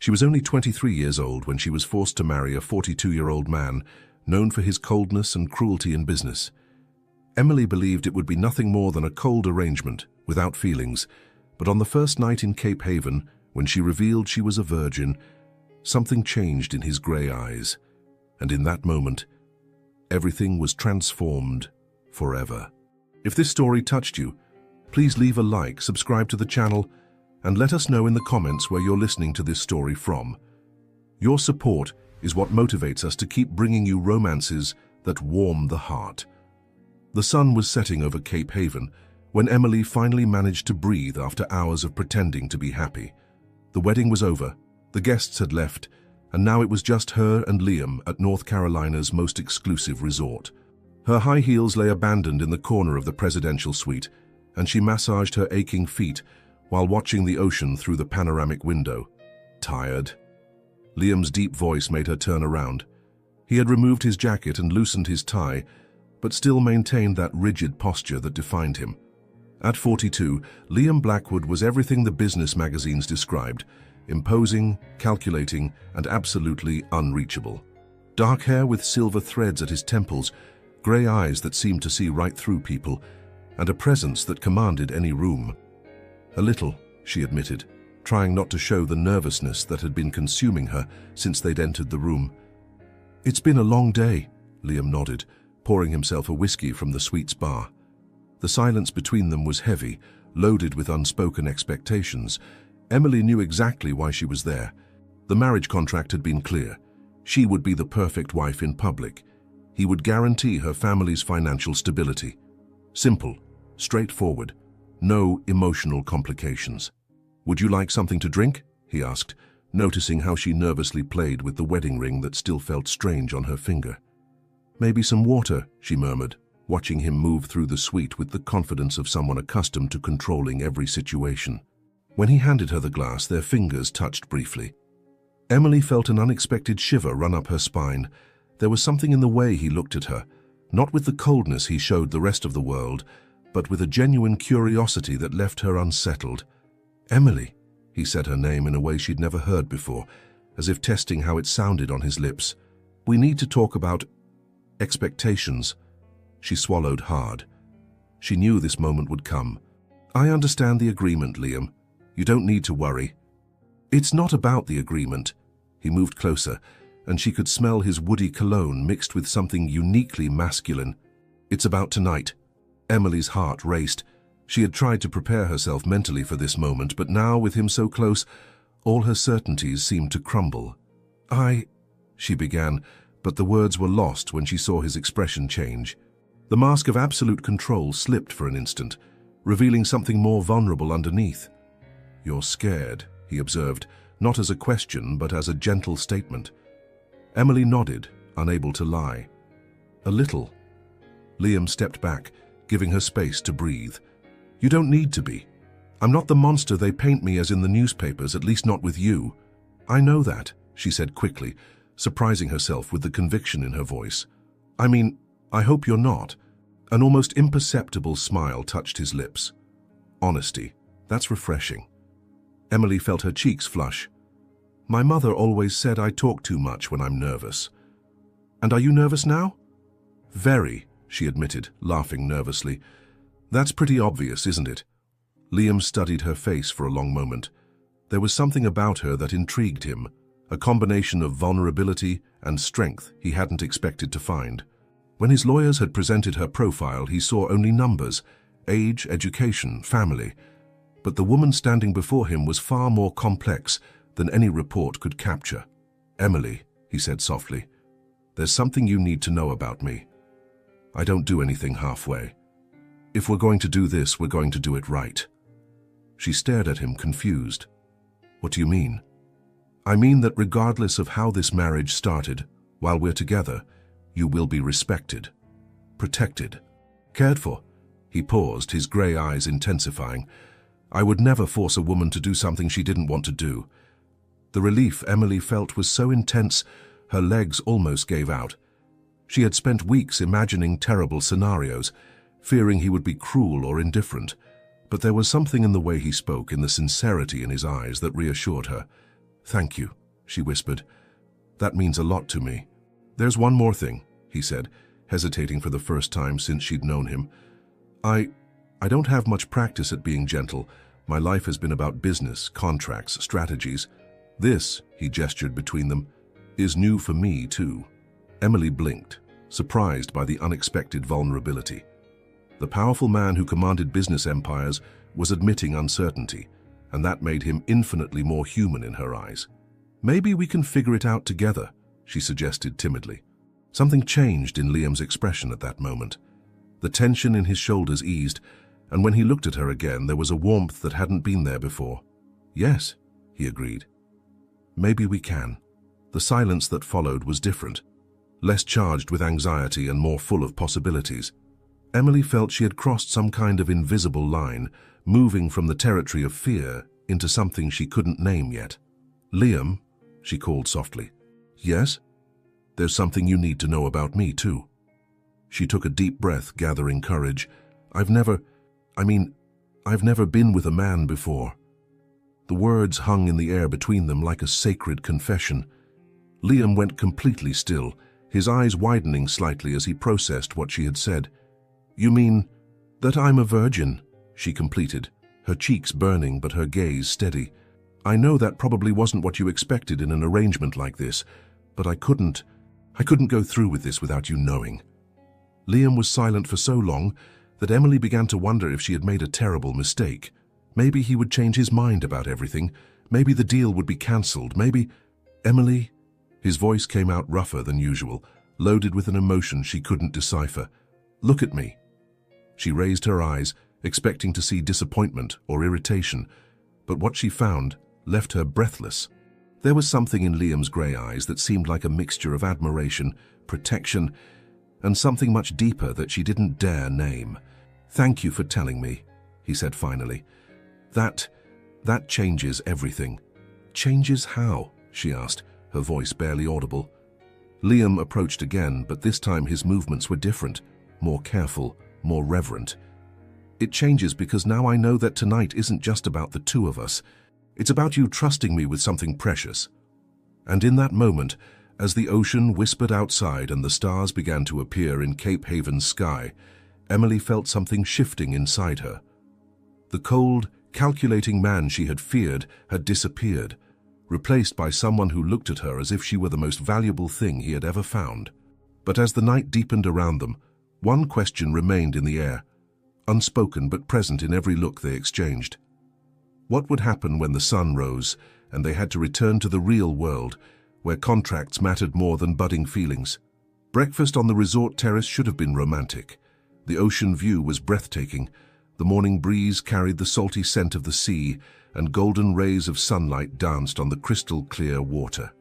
She was only 23 years old when she was forced to marry a 42-year-old man known for his coldness and cruelty in business. Emily believed it would be nothing more than a cold arrangement, without feelings, but on the first night in Cape Haven, when she revealed she was a virgin, something changed in his grey eyes, and in that moment, everything was transformed forever. If this story touched you, please leave a like, subscribe to the channel, and let us know in the comments where you're listening to this story from. Your support is what motivates us to keep bringing you romances that warm the heart. The sun was setting over Cape Haven when Emily finally managed to breathe after hours of pretending to be happy. The wedding was over, the guests had left, and now it was just her and Liam at North Carolina's most exclusive resort. Her high heels lay abandoned in the corner of the presidential suite, and she massaged her aching feet while watching the ocean through the panoramic window. Tired? Liam's deep voice made her turn around. He had removed his jacket and loosened his tie, but still maintained that rigid posture that defined him. At 42, Liam Blackwood was everything the business magazines described: imposing, calculating, and absolutely unreachable. Dark hair with silver threads at his temples, grey eyes that seemed to see right through people, and a presence that commanded any room. A little, she admitted, trying not to show the nervousness that had been consuming her since they'd entered the room. "It's been a long day," Liam nodded, pouring himself a whiskey from the suite's bar. The silence between them was heavy, loaded with unspoken expectations. Emily knew exactly why she was there. The marriage contract had been clear. She would be the perfect wife in public. He would guarantee her family's financial stability. Simple, straightforward, no emotional complications. "Would you like something to drink?" he asked, noticing how she nervously played with the wedding ring that still felt strange on her finger. "Maybe some water," she murmured, watching him move through the suite with the confidence of someone accustomed to controlling every situation. When he handed her the glass, their fingers touched briefly. Emily felt an unexpected shiver run up her spine. There was something in the way he looked at her, not with the coldness he showed the rest of the world, but with a genuine curiosity that left her unsettled. "Emily," he said her name in a way she'd never heard before, as if testing how it sounded on his lips. "We need to talk about expectations." She swallowed hard. She knew this moment would come. "I understand the agreement, Liam. You don't need to worry." "It's not about the agreement." He moved closer, and she could smell his woody cologne mixed with something uniquely masculine. "It's about tonight." Emily's heart raced. She had tried to prepare herself mentally for this moment, but now, with him so close, all her certainties seemed to crumble. She began, but the words were lost when she saw his expression change. The mask of absolute control slipped for an instant, revealing something more vulnerable underneath. "You're scared," he observed, not as a question, but as a gentle statement. Emily nodded, unable to lie. "A little." Liam stepped back, giving her space to breathe. "You don't need to be. I'm not the monster they paint me as in the newspapers, at least not with you." "I know that," she said quickly, surprising herself with the conviction in her voice. "I mean, I hope you're not." An almost imperceptible smile touched his lips. "Honesty, that's refreshing." Emily felt her cheeks flush. "My mother always said I talk too much when I'm nervous." "And are you nervous now?" "Very," she admitted, laughing nervously. "That's pretty obvious, isn't it?" Liam studied her face for a long moment. There was something about her that intrigued him, a combination of vulnerability and strength he hadn't expected to find. When his lawyers had presented her profile, he saw only numbers: age, education, family. But the woman standing before him was far more complex than any report could capture. "Emily," he said softly, "there's something you need to know about me. I don't do anything halfway. If we're going to do this, we're going to do it right." She stared at him, confused. "What do you mean?" "I mean that regardless of how this marriage started, while we're together, you will be respected, protected, cared for." He paused, his grey eyes intensifying. "I would never force a woman to do something she didn't want to do." The relief Emily felt was so intense, her legs almost gave out. She had spent weeks imagining terrible scenarios, fearing he would be cruel or indifferent, but there was something in the way he spoke, in the sincerity in his eyes, that reassured her. "Thank you," she whispered. "That means a lot to me." "There's one more thing," he said, hesitating for the first time since she'd known him. I don't have much practice at being gentle. My life has been about business, contracts, strategies. This," he gestured between them, "is new for me too." Emily blinked, surprised by the unexpected vulnerability. The powerful man who commanded business empires was admitting uncertainty, and that made him infinitely more human in her eyes. "Maybe we can figure it out together," she suggested timidly. Something changed in Liam's expression at that moment. The tension in his shoulders eased, and when he looked at her again, there was a warmth that hadn't been there before. "Yes," he agreed. "Maybe we can." The silence that followed was different, less charged with anxiety and more full of possibilities. Emily felt she had crossed some kind of invisible line, moving from the territory of fear into something she couldn't name yet. "Liam," she called softly. "Yes?" "There's something you need to know about me, too." She took a deep breath, gathering courage. I've never been with a man before." The words hung in the air between them like a sacred confession. Liam went completely still, his eyes widening slightly as he processed what she had said. "You mean that I'm a virgin?" she completed, her cheeks burning but her gaze steady. "I know that probably wasn't what you expected in an arrangement like this, but I couldn't go through with this without you knowing." Liam was silent for so long that Emily began to wonder if she had made a terrible mistake. Maybe he would change his mind about everything. Maybe the deal would be cancelled. Maybe... "Emily?" His voice came out rougher than usual, loaded with an emotion she couldn't decipher. "Look at me." She raised her eyes, expecting to see disappointment or irritation, but what she found left her breathless. There was something in Liam's grey eyes that seemed like a mixture of admiration, protection, and something much deeper that she didn't dare name. "Thank you for telling me," he said finally. That changes everything." "Changes how?" she asked, her voice barely audible. Liam approached again, but this time his movements were different, more careful, more reverent. "It changes because now I know that tonight isn't just about the two of us. It's about you trusting me with something precious." And in that moment, as the ocean whispered outside and the stars began to appear in Cape Haven's sky, Emily felt something shifting inside her. The cold, calculating man she had feared had disappeared, replaced by someone who looked at her as if she were the most valuable thing he had ever found. But as the night deepened around them, one question remained in the air, unspoken but present in every look they exchanged. What would happen when the sun rose and they had to return to the real world, where contracts mattered more than budding feelings? Breakfast on the resort terrace should have been romantic. The ocean view was breathtaking. The morning breeze carried the salty scent of the sea, and golden rays of sunlight danced on the crystal-clear water.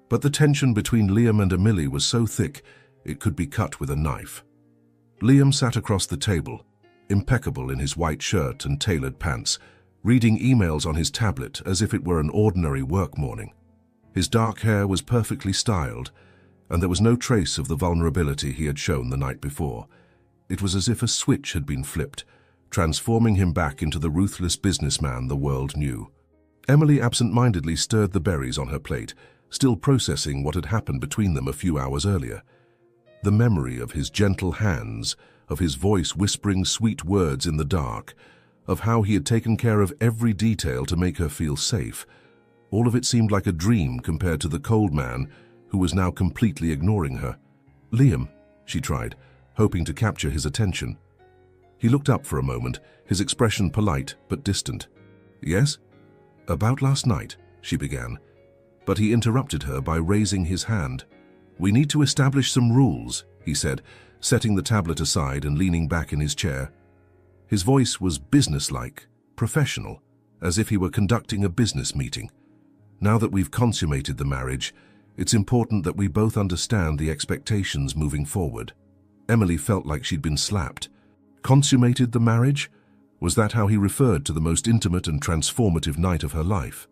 But the tension between Liam and Emily was so thick it could be cut with a knife. Liam sat across the table, impeccable in his white shirt and tailored pants, reading emails on his tablet as if it were an ordinary work morning. His dark hair was perfectly styled, and there was no trace of the vulnerability he had shown the night before. It was as if a switch had been flipped, transforming him back into the ruthless businessman the world knew. Emily absent-mindedly stirred the berries on her plate, still processing what had happened between them a few hours earlier. The memory of his gentle hands, of his voice whispering sweet words in the dark, of how he had taken care of every detail to make her feel safe. All of it seemed like a dream compared to the cold man who was now completely ignoring her. "Liam," she tried, hoping to capture his attention. He looked up for a moment, his expression polite but distant. "Yes?" "About last night," she began, but he interrupted her by raising his hand. "We need to establish some rules," he said, setting the tablet aside and leaning back in his chair. His voice was businesslike, professional, as if he were conducting a business meeting. "Now that we've consummated the marriage, it's important that we both understand the expectations moving forward." Emily felt like she'd been slapped. Consummated the marriage? Was that how he referred to the most intimate and transformative night of her life?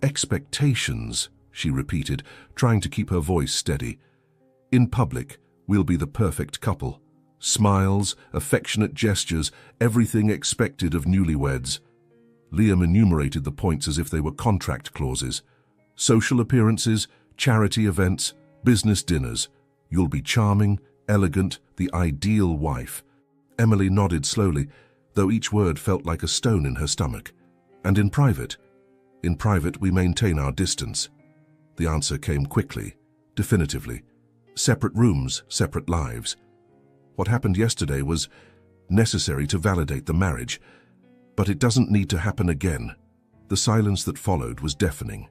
"Expectations," she repeated, trying to keep her voice steady. "In public, we'll be the perfect couple. Smiles, affectionate gestures, everything expected of newlyweds." Liam enumerated the points as if they were contract clauses. Social appearances, charity events, business dinners. You'll be charming, elegant, the ideal wife. Emily nodded slowly, though each word felt like a stone in her stomach. And in private? In private, we maintain our distance. The answer came quickly, definitively. Separate rooms, separate lives. What happened yesterday was necessary to validate the marriage, but it doesn't need to happen again. The silence that followed was deafening.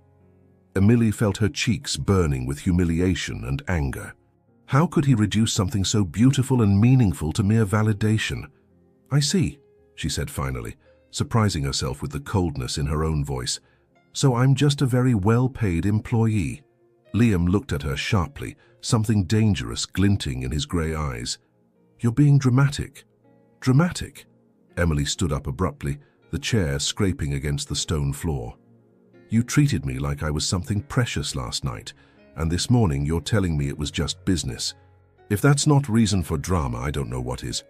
Emily felt her cheeks burning with humiliation and anger. How could he reduce something so beautiful and meaningful to mere validation? "I see," she said finally, surprising herself with the coldness in her own voice. "So I'm just a very well-paid employee." Liam looked at her sharply, something dangerous glinting in his grey eyes. "You're being dramatic." "Dramatic?" Emily stood up abruptly, the chair scraping against the stone floor. "You treated me like I was something precious last night, and this morning you're telling me it was just business. If that's not reason for drama, I don't know what is."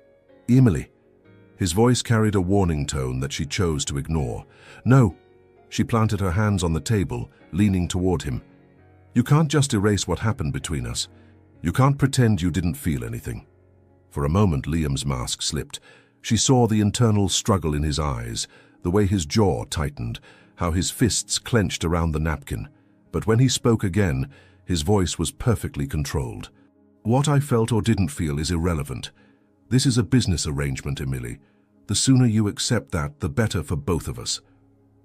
"Emily." His voice carried a warning tone that she chose to ignore. "No." She planted her hands on the table, leaning toward him. "You can't just erase what happened between us. You can't pretend you didn't feel anything." For a moment, Liam's mask slipped. She saw the internal struggle in his eyes, the way his jaw tightened, how his fists clenched around the napkin. But when he spoke again, his voice was perfectly controlled. "What I felt or didn't feel is irrelevant. This is a business arrangement, Emily. The sooner you accept that, the better for both of us."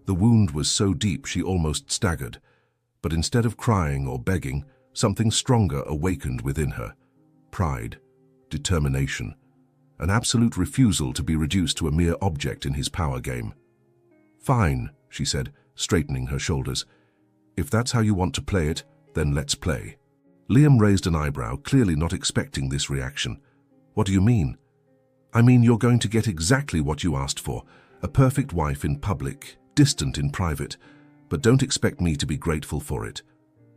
The wound was so deep she almost staggered. But instead of crying or begging, something stronger awakened within her. Pride, determination, an absolute refusal to be reduced to a mere object in his power game. "Fine," she said, straightening her shoulders. "If that's how you want to play it, then let's play." Liam raised an eyebrow, clearly not expecting this reaction. "What do you mean?" "I mean you're going to get exactly what you asked for, a perfect wife in public, distant in private, but don't expect me to be grateful for it."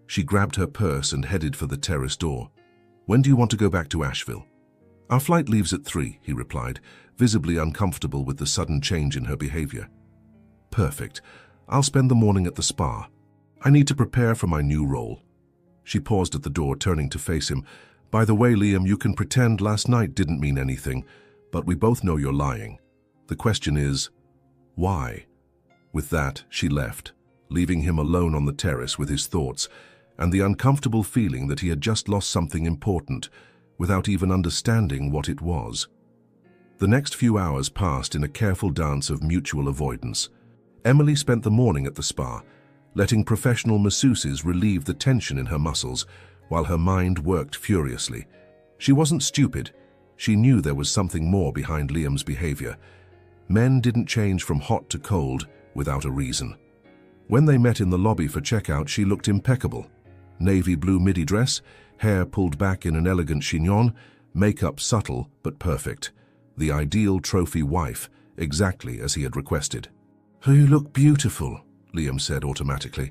She grabbed her purse and headed for the terrace door. "When do you want to go back to Asheville?" "Our flight leaves at 3, he replied, visibly uncomfortable with the sudden change in her behavior. "Perfect. I'll spend the morning at the spa. I need to prepare for my new role." She paused at the door, turning to face him. "By the way, Liam, you can pretend last night didn't mean anything, but we both know you're lying. The question is, why?" With that, she left, leaving him alone on the terrace with his thoughts, and the uncomfortable feeling that he had just lost something important, without even understanding what it was. The next few hours passed in a careful dance of mutual avoidance. Emily spent the morning at the spa, letting professional masseuses relieve the tension in her muscles, while her mind worked furiously. She wasn't stupid. She knew there was something more behind Liam's behavior. Men didn't change from hot to cold without a reason. When they met in the lobby for checkout, she looked impeccable. Navy blue midi dress, hair pulled back in an elegant chignon, makeup subtle but perfect. The ideal trophy wife, exactly as he had requested. "You look beautiful," Liam said automatically,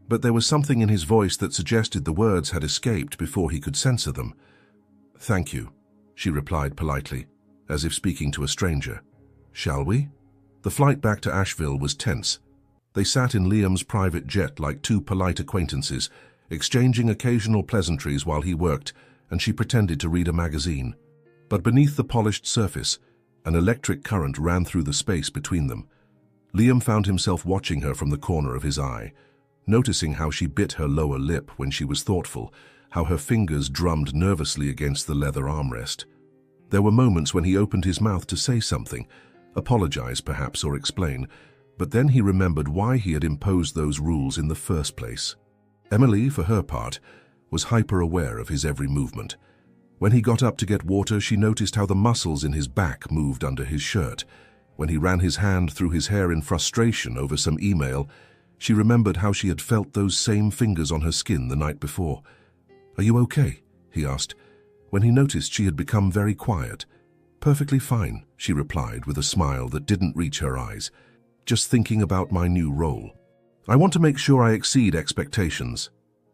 but there was something in his voice that suggested the words had escaped before he could censor them. "Thank you," she replied politely, as if speaking to a stranger. "Shall we?" The flight back to Asheville was tense. They sat in Liam's private jet like two polite acquaintances, exchanging occasional pleasantries while he worked, and she pretended to read a magazine. But beneath the polished surface, an electric current ran through the space between them. Liam found himself watching her from the corner of his eye, noticing how she bit her lower lip when she was thoughtful, how her fingers drummed nervously against the leather armrest. There were moments when he opened his mouth to say something, apologize perhaps or explain, but then he remembered why he had imposed those rules in the first place. Emily, for her part, was hyper-aware of his every movement. When he got up to get water, she noticed how the muscles in his back moved under his shirt. When he ran his hand through his hair in frustration over some email, she remembered how she had felt those same fingers on her skin the night before. "Are you okay?" he asked, when he noticed she had become very quiet. "Perfectly fine," she replied with a smile that didn't reach her eyes. "Just thinking about my new role. I want to make sure I exceed expectations."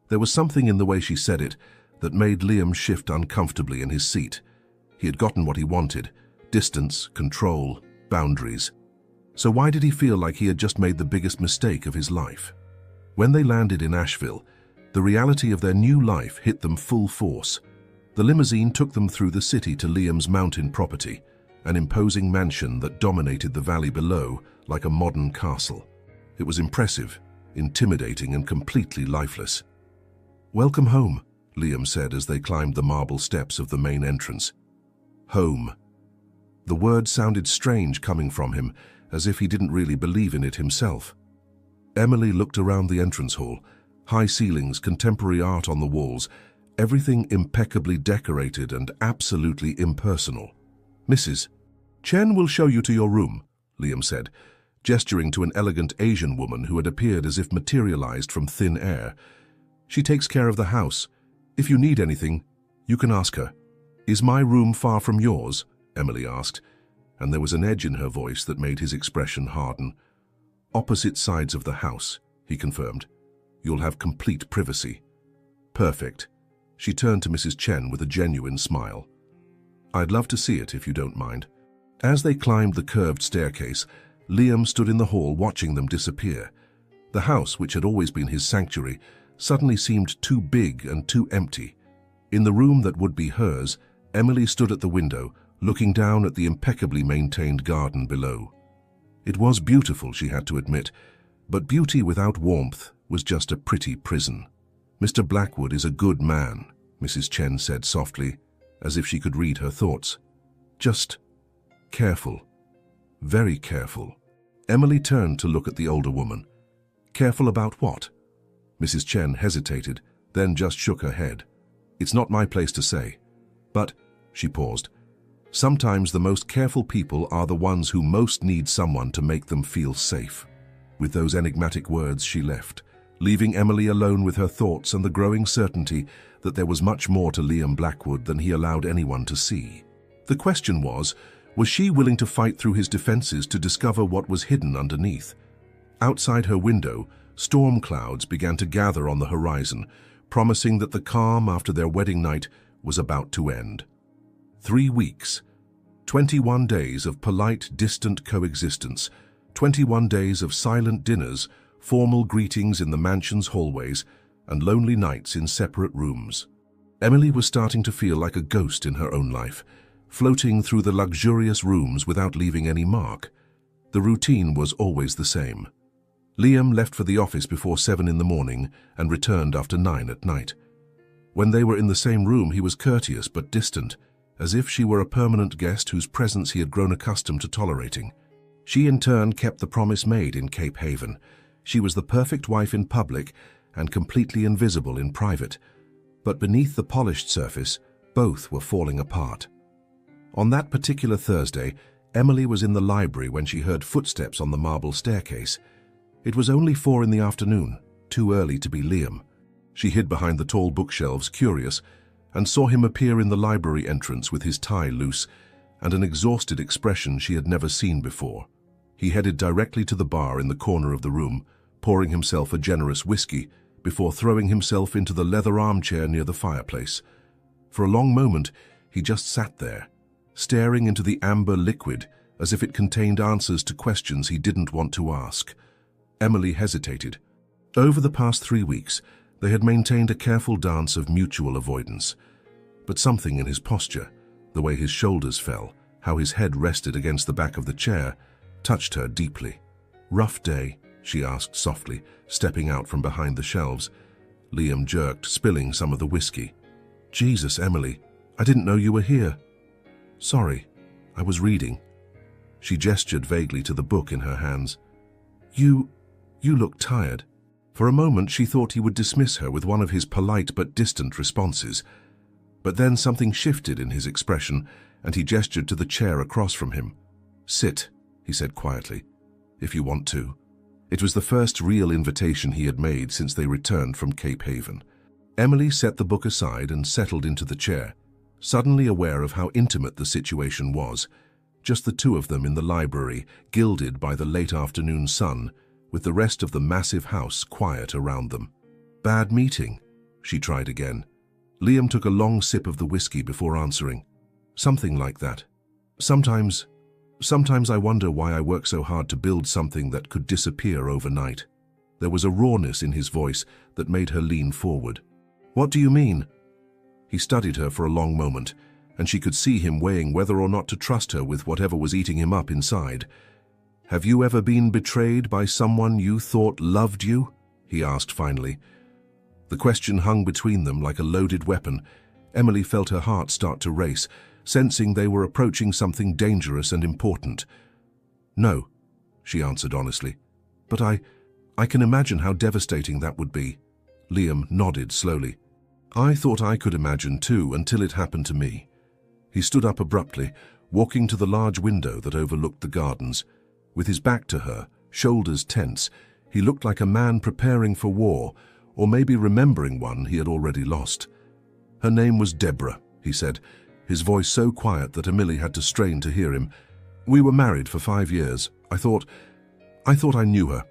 There was something in the way she said it that made Liam shift uncomfortably in his seat. He had gotten what he wanted: distance, control, boundaries. So why did he feel like he had just made the biggest mistake of his life? When they landed in Asheville, the reality of their new life hit them full force. The limousine took them through the city to Liam's mountain property, an imposing mansion that dominated the valley below like a modern castle. It was impressive, intimidating, and completely lifeless. "Welcome home," Liam said as they climbed the marble steps of the main entrance. Home. The word sounded strange coming from him, as if he didn't really believe in it himself. Emily looked around the entrance hall. High ceilings, contemporary art on the walls, everything impeccably decorated and absolutely impersonal. "Mrs. Chen will show you to your room," Liam said, gesturing to an elegant Asian woman who had appeared as if materialized from thin air. "She takes care of the house. If you need anything, you can ask her." "Is my room far from yours?" Emily asked, and there was an edge in her voice that made his expression harden. "Opposite sides of the house," he confirmed. "You'll have complete privacy." "Perfect." She turned to Mrs. Chen with a genuine smile. "I'd love to see it if you don't mind." As they climbed the curved staircase, Liam stood in the hall watching them disappear. The house, which had always been his sanctuary, suddenly seemed too big and too empty. In the room that would be hers, Emily stood at the window, looking down at the impeccably maintained garden below. It was beautiful, she had to admit, but beauty without warmth was just a pretty prison. "Mr. Blackwood is a good man," Mrs. Chen said softly, as if she could read her thoughts. "Just careful, very careful." Emily turned to look at the older woman. "Careful about what?" Mrs. Chen hesitated, then just shook her head. "It's not my place to say. But," she paused, "sometimes the most careful people are the ones who most need someone to make them feel safe." With those enigmatic words, she left, leaving Emily alone with her thoughts and the growing certainty that there was much more to Liam Blackwood than he allowed anyone to see. The question was she willing to fight through his defenses to discover what was hidden underneath? Outside her window, storm clouds began to gather on the horizon, promising that the calm after their wedding night was about to end. 3 weeks, 21 days of polite, distant coexistence, 21 days of silent dinners, formal greetings in the mansion's hallways, and lonely nights in separate rooms. Emily was starting to feel like a ghost in her own life, floating through the luxurious rooms without leaving any mark. The routine was always the same. Liam left for the office before 7 in the morning and returned after 9 at night. When they were in the same room, he was courteous but distant, as if she were a permanent guest whose presence he had grown accustomed to tolerating. She in turn kept the promise made in Cape Haven. She was the perfect wife in public and completely invisible in private. But beneath the polished surface, both were falling apart. On that particular Thursday, Emily was in the library when she heard footsteps on the marble staircase. It was only 4 in the afternoon, too early to be Liam. She hid behind the tall bookshelves, curious, and saw him appear in the library entrance with his tie loose and an exhausted expression she had never seen before. He headed directly to the bar in the corner of the room, pouring himself a generous whiskey before throwing himself into the leather armchair near the fireplace. For a long moment, he just sat there, staring into the amber liquid as if it contained answers to questions he didn't want to ask. Emily hesitated. Over the past 3 weeks, they had maintained a careful dance of mutual avoidance. But something in his posture, the way his shoulders fell, how his head rested against the back of the chair, touched her deeply. "Rough day?" she asked softly, stepping out from behind the shelves. Liam jerked, spilling some of the whiskey. "Jesus, Emily, I didn't know you were here." "Sorry, I was reading." She gestured vaguely to the book in her hands. You look tired." For a moment she thought he would dismiss her with one of his polite but distant responses. But then something shifted in his expression, and he gestured to the chair across from him. "Sit," he said quietly, "if you want to." It was the first real invitation he had made since they returned from Cape Haven. Emily set the book aside and settled into the chair, suddenly aware of how intimate the situation was. Just the two of them in the library, gilded by the late afternoon sun, with the rest of the massive house quiet around them. "Bad meeting?" she tried again. Liam took a long sip of the whiskey before answering. "Something like that. Sometimes I wonder why I work so hard to build something that could disappear overnight." There was a rawness in his voice that made her lean forward. "What do you mean?" He studied her for a long moment, and she could see him weighing whether or not to trust her with whatever was eating him up inside. "Have you ever been betrayed by someone you thought loved you?" he asked finally. The question hung between them like a loaded weapon. Emily felt her heart start to race, sensing they were approaching something dangerous and important. "No," she answered honestly. "But I can imagine how devastating that would be." Liam nodded slowly. "I thought I could imagine too, until it happened to me." He stood up abruptly, walking to the large window that overlooked the gardens. With his back to her, shoulders tense, he looked like a man preparing for war, or maybe remembering one he had already lost. "Her name was Deborah," he said, his voice so quiet that Emily had to strain to hear him. "We were married for 5 years. I thought I knew her."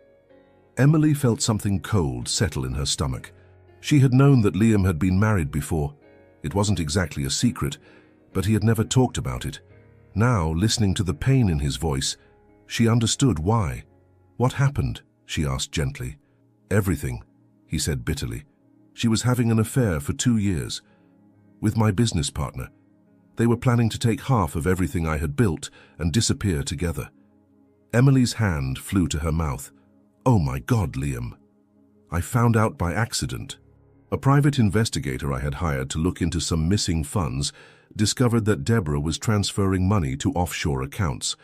Emily felt something cold settle in her stomach. She had known that Liam had been married before. It wasn't exactly a secret, but he had never talked about it. Now, listening to the pain in his voice, she understood why. "What happened?" she asked gently. "Everything," he said bitterly. "She was having an affair for 2 years. With my business partner. They were planning to take half of everything I had built and disappear together." Emily's hand flew to her mouth. "Oh my God, Liam. I found out by accident." A private investigator I had hired to look into some missing funds discovered that Deborah was transferring money to offshore accounts.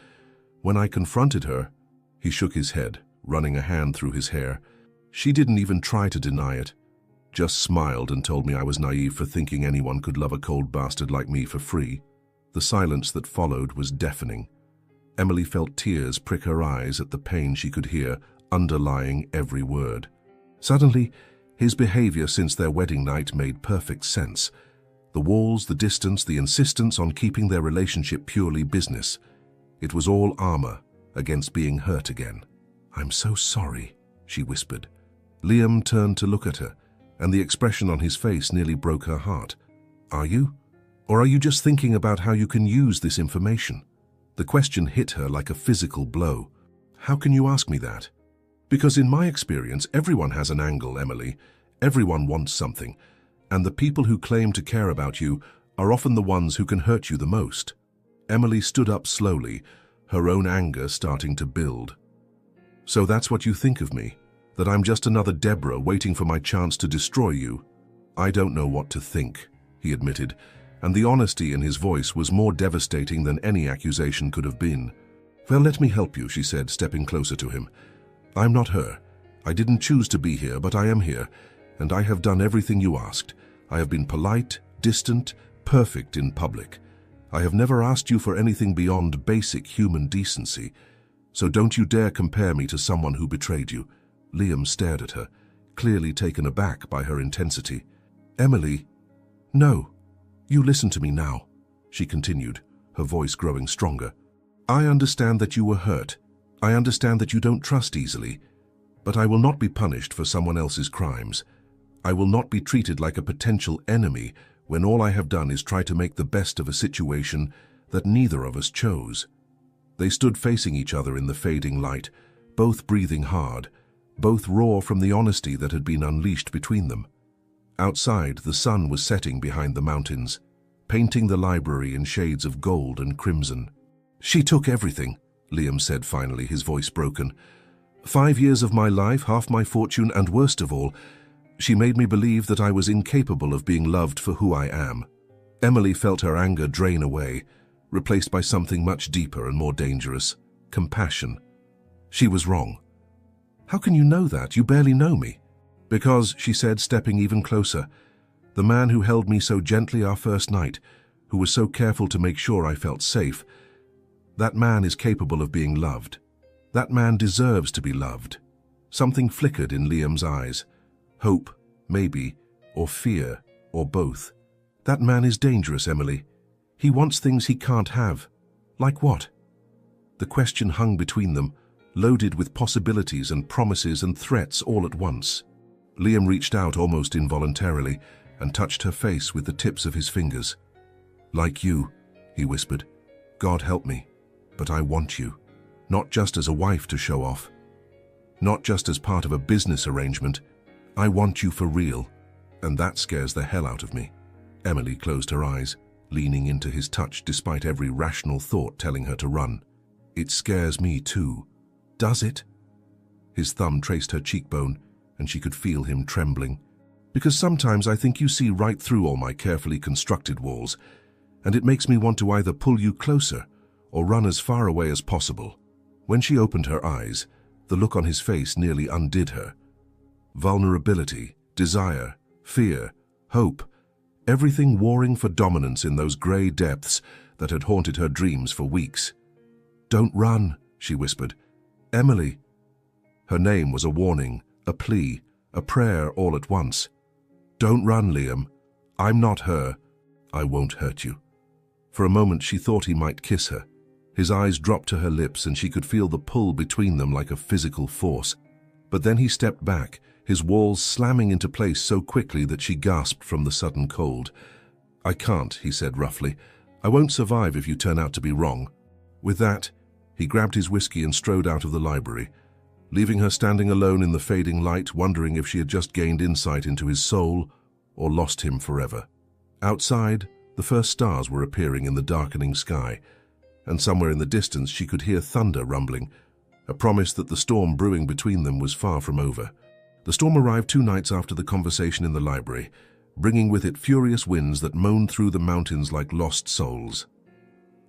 When I confronted her, he shook his head, running a hand through his hair. She didn't even try to deny it, just smiled and told me I was naive for thinking anyone could love a cold bastard like me for free. The silence that followed was deafening. Emily felt tears prick her eyes at the pain she could hear underlying every word. Suddenly, his behavior since their wedding night made perfect sense. The walls, the distance, the insistence on keeping their relationship purely business. It was all armor against being hurt again. "I'm so sorry," she whispered. Liam turned to look at her, and the expression on his face nearly broke her heart. "Are you? Or are you just thinking about how you can use this information?" The question hit her like a physical blow. "How can you ask me that?" "Because in my experience, everyone has an angle, Emily. Everyone wants something. And the people who claim to care about you are often the ones who can hurt you the most." Emily stood up slowly, her own anger starting to build. "So that's what you think of me? That I'm just another Deborah waiting for my chance to destroy you?" "I don't know what to think," he admitted, and the honesty in his voice was more devastating than any accusation could have been. "Well, let me help you," she said, stepping closer to him. "I'm not her. I didn't choose to be here, but I am here, and I have done everything you asked. I have been polite, distant, perfect in public. I have never asked you for anything beyond basic human decency. So don't you dare compare me to someone who betrayed you." Liam stared at her, clearly taken aback by her intensity. "Emily, no. You listen to me now," she continued, her voice growing stronger. "I understand that you were hurt. I understand that you don't trust easily. But I will not be punished for someone else's crimes. I will not be treated like a potential enemy when all I have done is try to make the best of a situation that neither of us chose." They stood facing each other in the fading light, both breathing hard, both raw from the honesty that had been unleashed between them. Outside, the sun was setting behind the mountains, painting the library in shades of gold and crimson. "She took everything," Liam said finally, his voice broken. 5 years of my life, half my fortune, and worst of all, she made me believe that I was incapable of being loved for who I am." Emily felt her anger drain away, replaced by something much deeper and more dangerous: compassion. She was wrong. "How can you know that? You barely know me." "Because," she said, stepping even closer, "the man who held me so gently our first night, who was so careful to make sure I felt safe, that man is capable of being loved. That man deserves to be loved." Something flickered in Liam's eyes. Hope, maybe, or fear, or both. "That man is dangerous, Emily. He wants things he can't have." "Like what?" The question hung between them, loaded with possibilities and promises and threats all at once. Liam reached out almost involuntarily and touched her face with the tips of his fingers. "Like you," he whispered. "God help me, but I want you. Not just as a wife to show off." not just as part of a business arrangement. I want you for real, and that scares the hell out of me." Emily closed her eyes, leaning into his touch despite every rational thought telling her to run. "It scares me too." "Does it?" His thumb traced her cheekbone, and she could feel him trembling. "Because sometimes I think you see right through all my carefully constructed walls, and it makes me want to either pull you closer or run as far away as possible." When she opened her eyes, the look on his face nearly undid her. Vulnerability, desire, fear, hope, everything warring for dominance in those grey depths that had haunted her dreams for weeks. "Don't run," she whispered. "Emily." Her name was a warning, a plea, a prayer all at once. "Don't run, Liam. I'm not her. I won't hurt you." For a moment she thought he might kiss her. His eyes dropped to her lips and she could feel the pull between them like a physical force. But then he stepped back, his walls slamming into place so quickly that she gasped from the sudden cold. "I can't," he said roughly. "I won't survive if you turn out to be wrong." With that, he grabbed his whiskey and strode out of the library, leaving her standing alone in the fading light, wondering if she had just gained insight into his soul or lost him forever. Outside, the first stars were appearing in the darkening sky, and somewhere in the distance she could hear thunder rumbling, a promise that the storm brewing between them was far from over. The storm arrived 2 nights after the conversation in the library, bringing with it furious winds that moaned through the mountains like lost souls.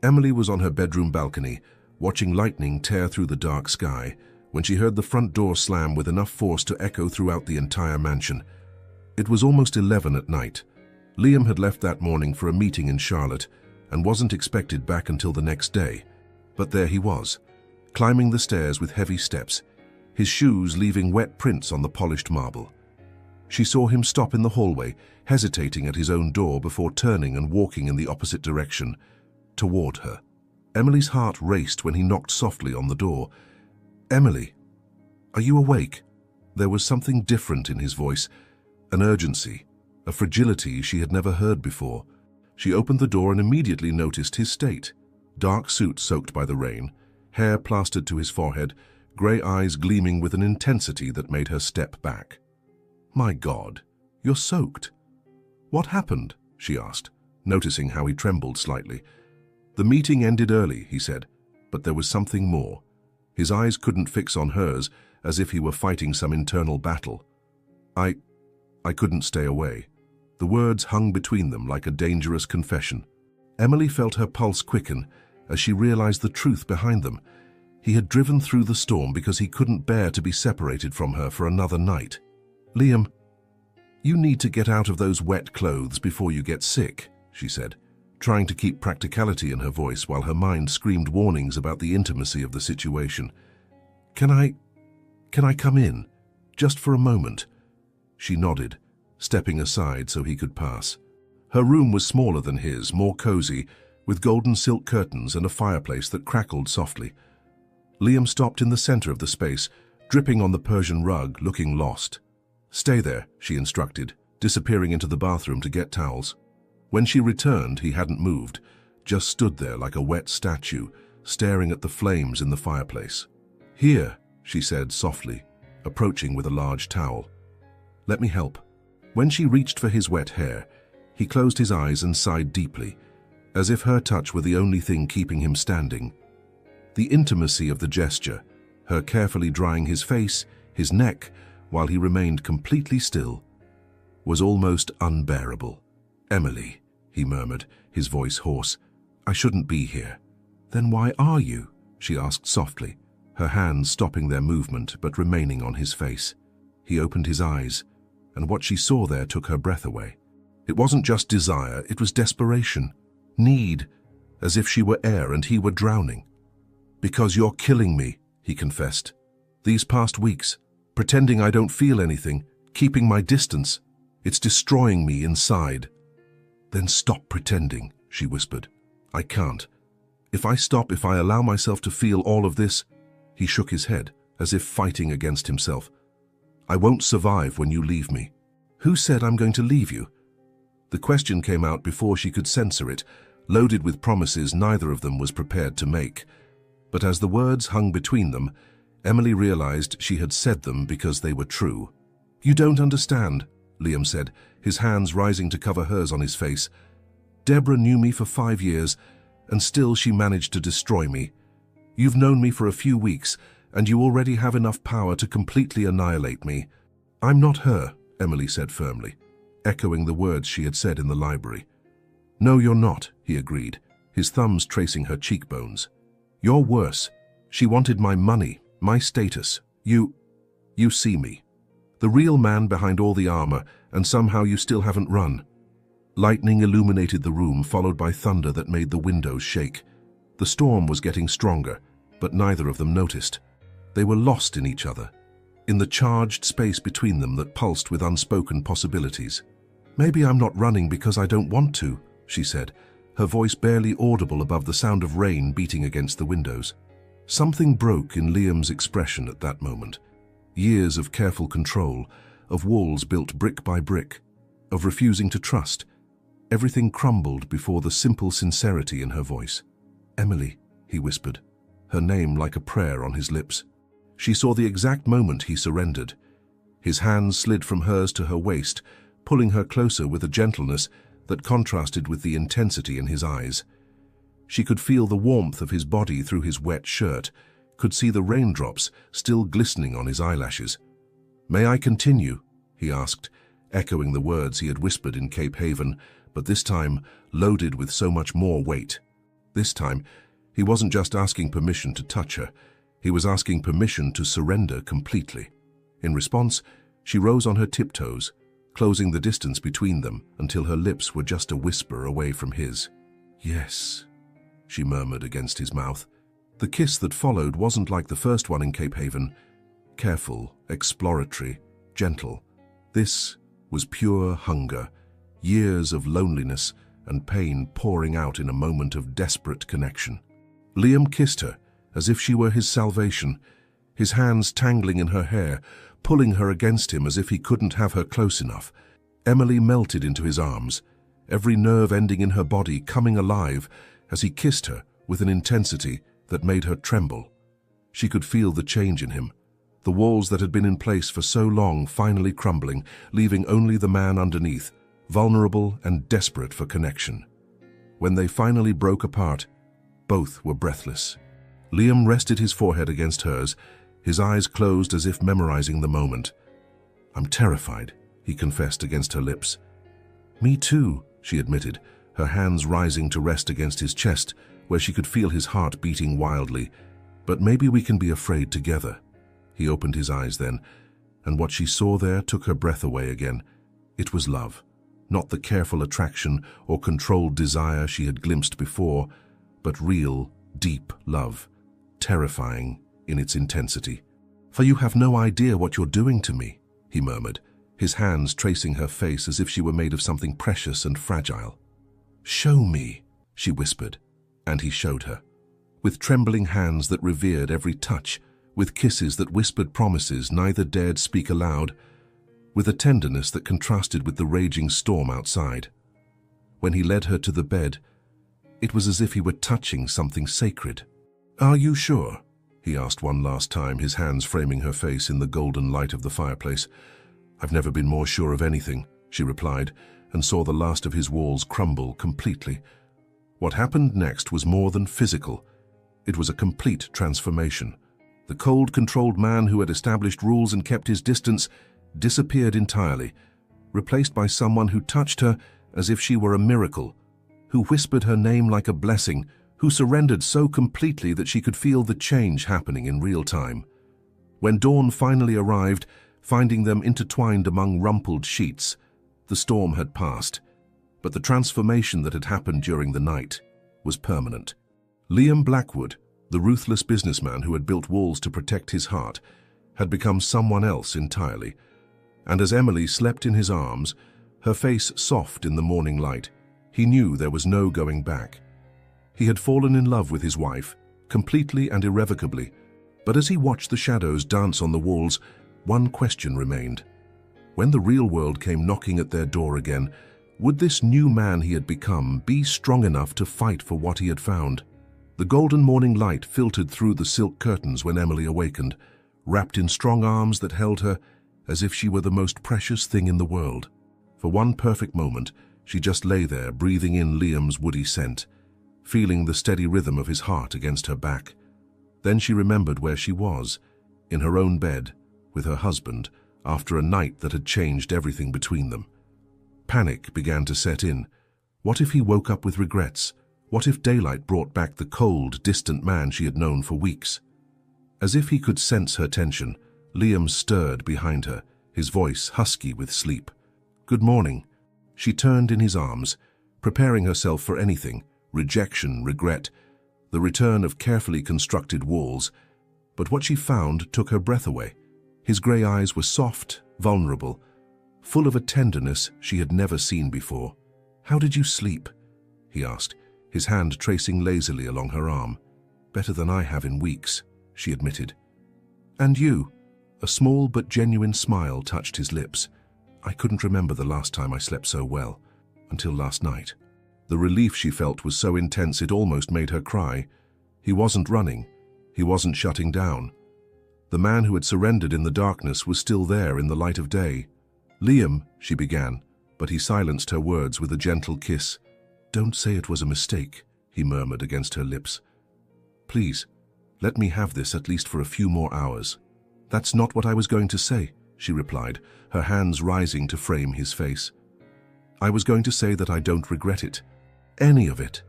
Emily was on her bedroom balcony, watching lightning tear through the dark sky, when she heard the front door slam with enough force to echo throughout the entire mansion. It was almost 11 at night. Liam had left that morning for a meeting in Charlotte and wasn't expected back until the next day. But there he was, climbing the stairs with heavy steps, his shoes leaving wet prints on the polished marble. She saw him stop in the hallway, hesitating at his own door before turning and walking in the opposite direction, toward her. Emily's heart raced when he knocked softly on the door. "Emily, are you awake?" There was something different in his voice, an urgency, a fragility she had never heard before. She opened the door and immediately noticed his state. Dark suit soaked by the rain, hair plastered to his forehead, grey eyes gleaming with an intensity that made her step back. "My God, you're soaked." "What happened?" she asked, noticing how he trembled slightly. "The meeting ended early," he said, but there was something more. His eyes couldn't fix on hers, as if he were fighting some internal battle. I couldn't stay away." The words hung between them like a dangerous confession. Emily felt her pulse quicken as she realized the truth behind them. He had driven through the storm because he couldn't bear to be separated from her for another night. "Liam, you need to get out of those wet clothes before you get sick," she said, trying to keep practicality in her voice while her mind screamed warnings about the intimacy of the situation. Can I come in? Just for a moment?" She nodded, stepping aside so he could pass. Her room was smaller than his, more cozy, with golden silk curtains and a fireplace that crackled softly. Liam stopped in the center of the space, dripping on the Persian rug, looking lost. "Stay there," she instructed, disappearing into the bathroom to get towels. When she returned, he hadn't moved, just stood there like a wet statue, staring at the flames in the fireplace. "Here," she said softly, approaching with a large towel. "Let me help." When she reached for his wet hair, he closed his eyes and sighed deeply, as if her touch were the only thing keeping him standing. The intimacy of the gesture, her carefully drying his face, his neck, while he remained completely still, was almost unbearable. "Emily," he murmured, his voice hoarse, "I shouldn't be here." "Then why are you?" she asked softly, her hands stopping their movement but remaining on his face. He opened his eyes, and what she saw there took her breath away. It wasn't just desire, it was desperation, need, as if she were air and he were drowning. "Because you're killing me," he confessed. "These past weeks, pretending I don't feel anything, keeping my distance, it's destroying me inside." "Then stop pretending," she whispered. "I can't. If I allow myself to feel all of this," he shook his head, as if fighting against himself, "I won't survive when you leave me." "Who said I'm going to leave you?" The question came out before she could censor it, loaded with promises neither of them was prepared to make. But as the words hung between them, Emily realized she had said them because they were true. "You don't understand," Liam said, his hands rising to cover hers on his face. "Deborah knew me for 5 years, and still she managed to destroy me. You've known me for a few weeks, and you already have enough power to completely annihilate me." "I'm not her," Emily said firmly, echoing the words she had said in the library. "No, you're not," he agreed, his thumbs tracing her cheekbones. "You're worse. She wanted my money, my status. You see me. The real man behind all the armor, and somehow you still haven't run." Lightning illuminated the room, followed by thunder that made the windows shake. The storm was getting stronger, but neither of them noticed. They were lost in each other, in the charged space between them that pulsed with unspoken possibilities. "Maybe I'm not running because I don't want to," she said, her voice barely audible above the sound of rain beating against the windows. Something broke in Liam's expression at that moment. Years of careful control, of walls built brick by brick, of refusing to trust. Everything crumbled before the simple sincerity in her voice. "Emily," he whispered, her name like a prayer on his lips. She saw the exact moment he surrendered. His hands slid from hers to her waist, pulling her closer with a gentleness that contrasted with the intensity in his eyes. She could feel the warmth of his body through his wet shirt, could see the raindrops still glistening on his eyelashes. "May I continue?" he asked, echoing the words he had whispered in Cape Haven, but this time loaded with so much more weight. This time, he wasn't just asking permission to touch her, he was asking permission to surrender completely. In response, she rose on her tiptoes, closing the distance between them until her lips were just a whisper away from his. "Yes," she murmured against his mouth. The kiss that followed wasn't like the first one in Cape Haven. Careful, exploratory, gentle. This was pure hunger, years of loneliness and pain pouring out in a moment of desperate connection. Liam kissed her as if she were his salvation, his hands tangling in her hair, pulling her against him as if he couldn't have her close enough. Emily melted into his arms, every nerve ending in her body coming alive as he kissed her with an intensity that made her tremble. She could feel the change in him, the walls that had been in place for so long finally crumbling, leaving only the man underneath, vulnerable and desperate for connection. When they finally broke apart, both were breathless. Liam rested his forehead against hers, his eyes closed as if memorizing the moment. "I'm terrified," he confessed against her lips. "Me too," she admitted, her hands rising to rest against his chest, where she could feel his heart beating wildly. "But maybe we can be afraid together." He opened his eyes then, and what she saw there took her breath away again. It was love, not the careful attraction or controlled desire she had glimpsed before, but real, deep love, terrifying in its intensity. "For you have no idea what you're doing to me," he murmured, his hands tracing her face as if she were made of something precious and fragile. "Show me," she whispered, and he showed her. With trembling hands that revered every touch, with kisses that whispered promises neither dared speak aloud, with a tenderness that contrasted with the raging storm outside. When he led her to the bed, it was as if he were touching something sacred. "Are you sure?" he asked one last time, his hands framing her face in the golden light of the fireplace. "I've never been more sure of anything," she replied, and saw the last of his walls crumble completely. What happened next was more than physical. It was a complete transformation. The cold, controlled man who had established rules and kept his distance disappeared entirely, replaced by someone who touched her as if she were a miracle, who whispered her name like a blessing, who surrendered so completely that she could feel the change happening in real time. When dawn finally arrived, finding them intertwined among rumpled sheets, the storm had passed, but the transformation that had happened during the night was permanent. Liam Blackwood, the ruthless businessman who had built walls to protect his heart, had become someone else entirely. And as Emily slept in his arms, her face soft in the morning light, he knew there was no going back. He had fallen in love with his wife, completely and irrevocably, but as he watched the shadows dance on the walls, one question remained. When the real world came knocking at their door again, would this new man he had become be strong enough to fight for what he had found? The golden morning light filtered through the silk curtains when Emily awakened, wrapped in strong arms that held her as if she were the most precious thing in the world. For one perfect moment, she just lay there, breathing in Liam's woody scent, feeling the steady rhythm of his heart against her back. Then she remembered where she was, in her own bed, with her husband, after a night that had changed everything between them. Panic began to set in. What if he woke up with regrets? What if daylight brought back the cold, distant man she had known for weeks? As if he could sense her tension, Liam stirred behind her, his voice husky with sleep. "Good morning." She turned in his arms, preparing herself for anything: rejection, regret, the return of carefully constructed walls. But what she found took her breath away. His grey eyes were soft, vulnerable, full of a tenderness she had never seen before. "How did you sleep?" he asked, his hand tracing lazily along her arm. "Better than I have in weeks," she admitted. "And you?" A small but genuine smile touched his lips. "I couldn't remember the last time I slept so well, until last night." The relief she felt was so intense it almost made her cry. He wasn't running. He wasn't shutting down. The man who had surrendered in the darkness was still there in the light of day. "Liam," she began, but he silenced her words with a gentle kiss. "Don't say it was a mistake," he murmured against her lips. "Please, let me have this at least for a few more hours." "That's not what I was going to say," she replied, her hands rising to frame his face. "I was going to say that I don't regret it. Any of it."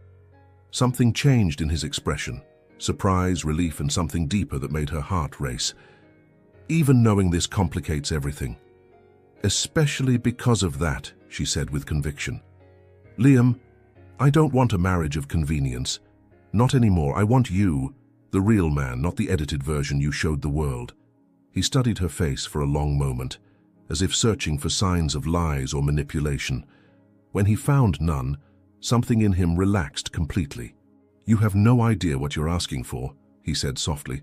Something changed in his expression. Surprise, relief, and something deeper that made her heart race. "Even knowing this complicates everything." "Especially because of that," she said with conviction. "Liam, I don't want a marriage of convenience. Not anymore. I want you, the real man, not the edited version you showed the world." He studied her face for a long moment, as if searching for signs of lies or manipulation. When he found none, something in him relaxed completely. "You have no idea what you're asking for," he said softly.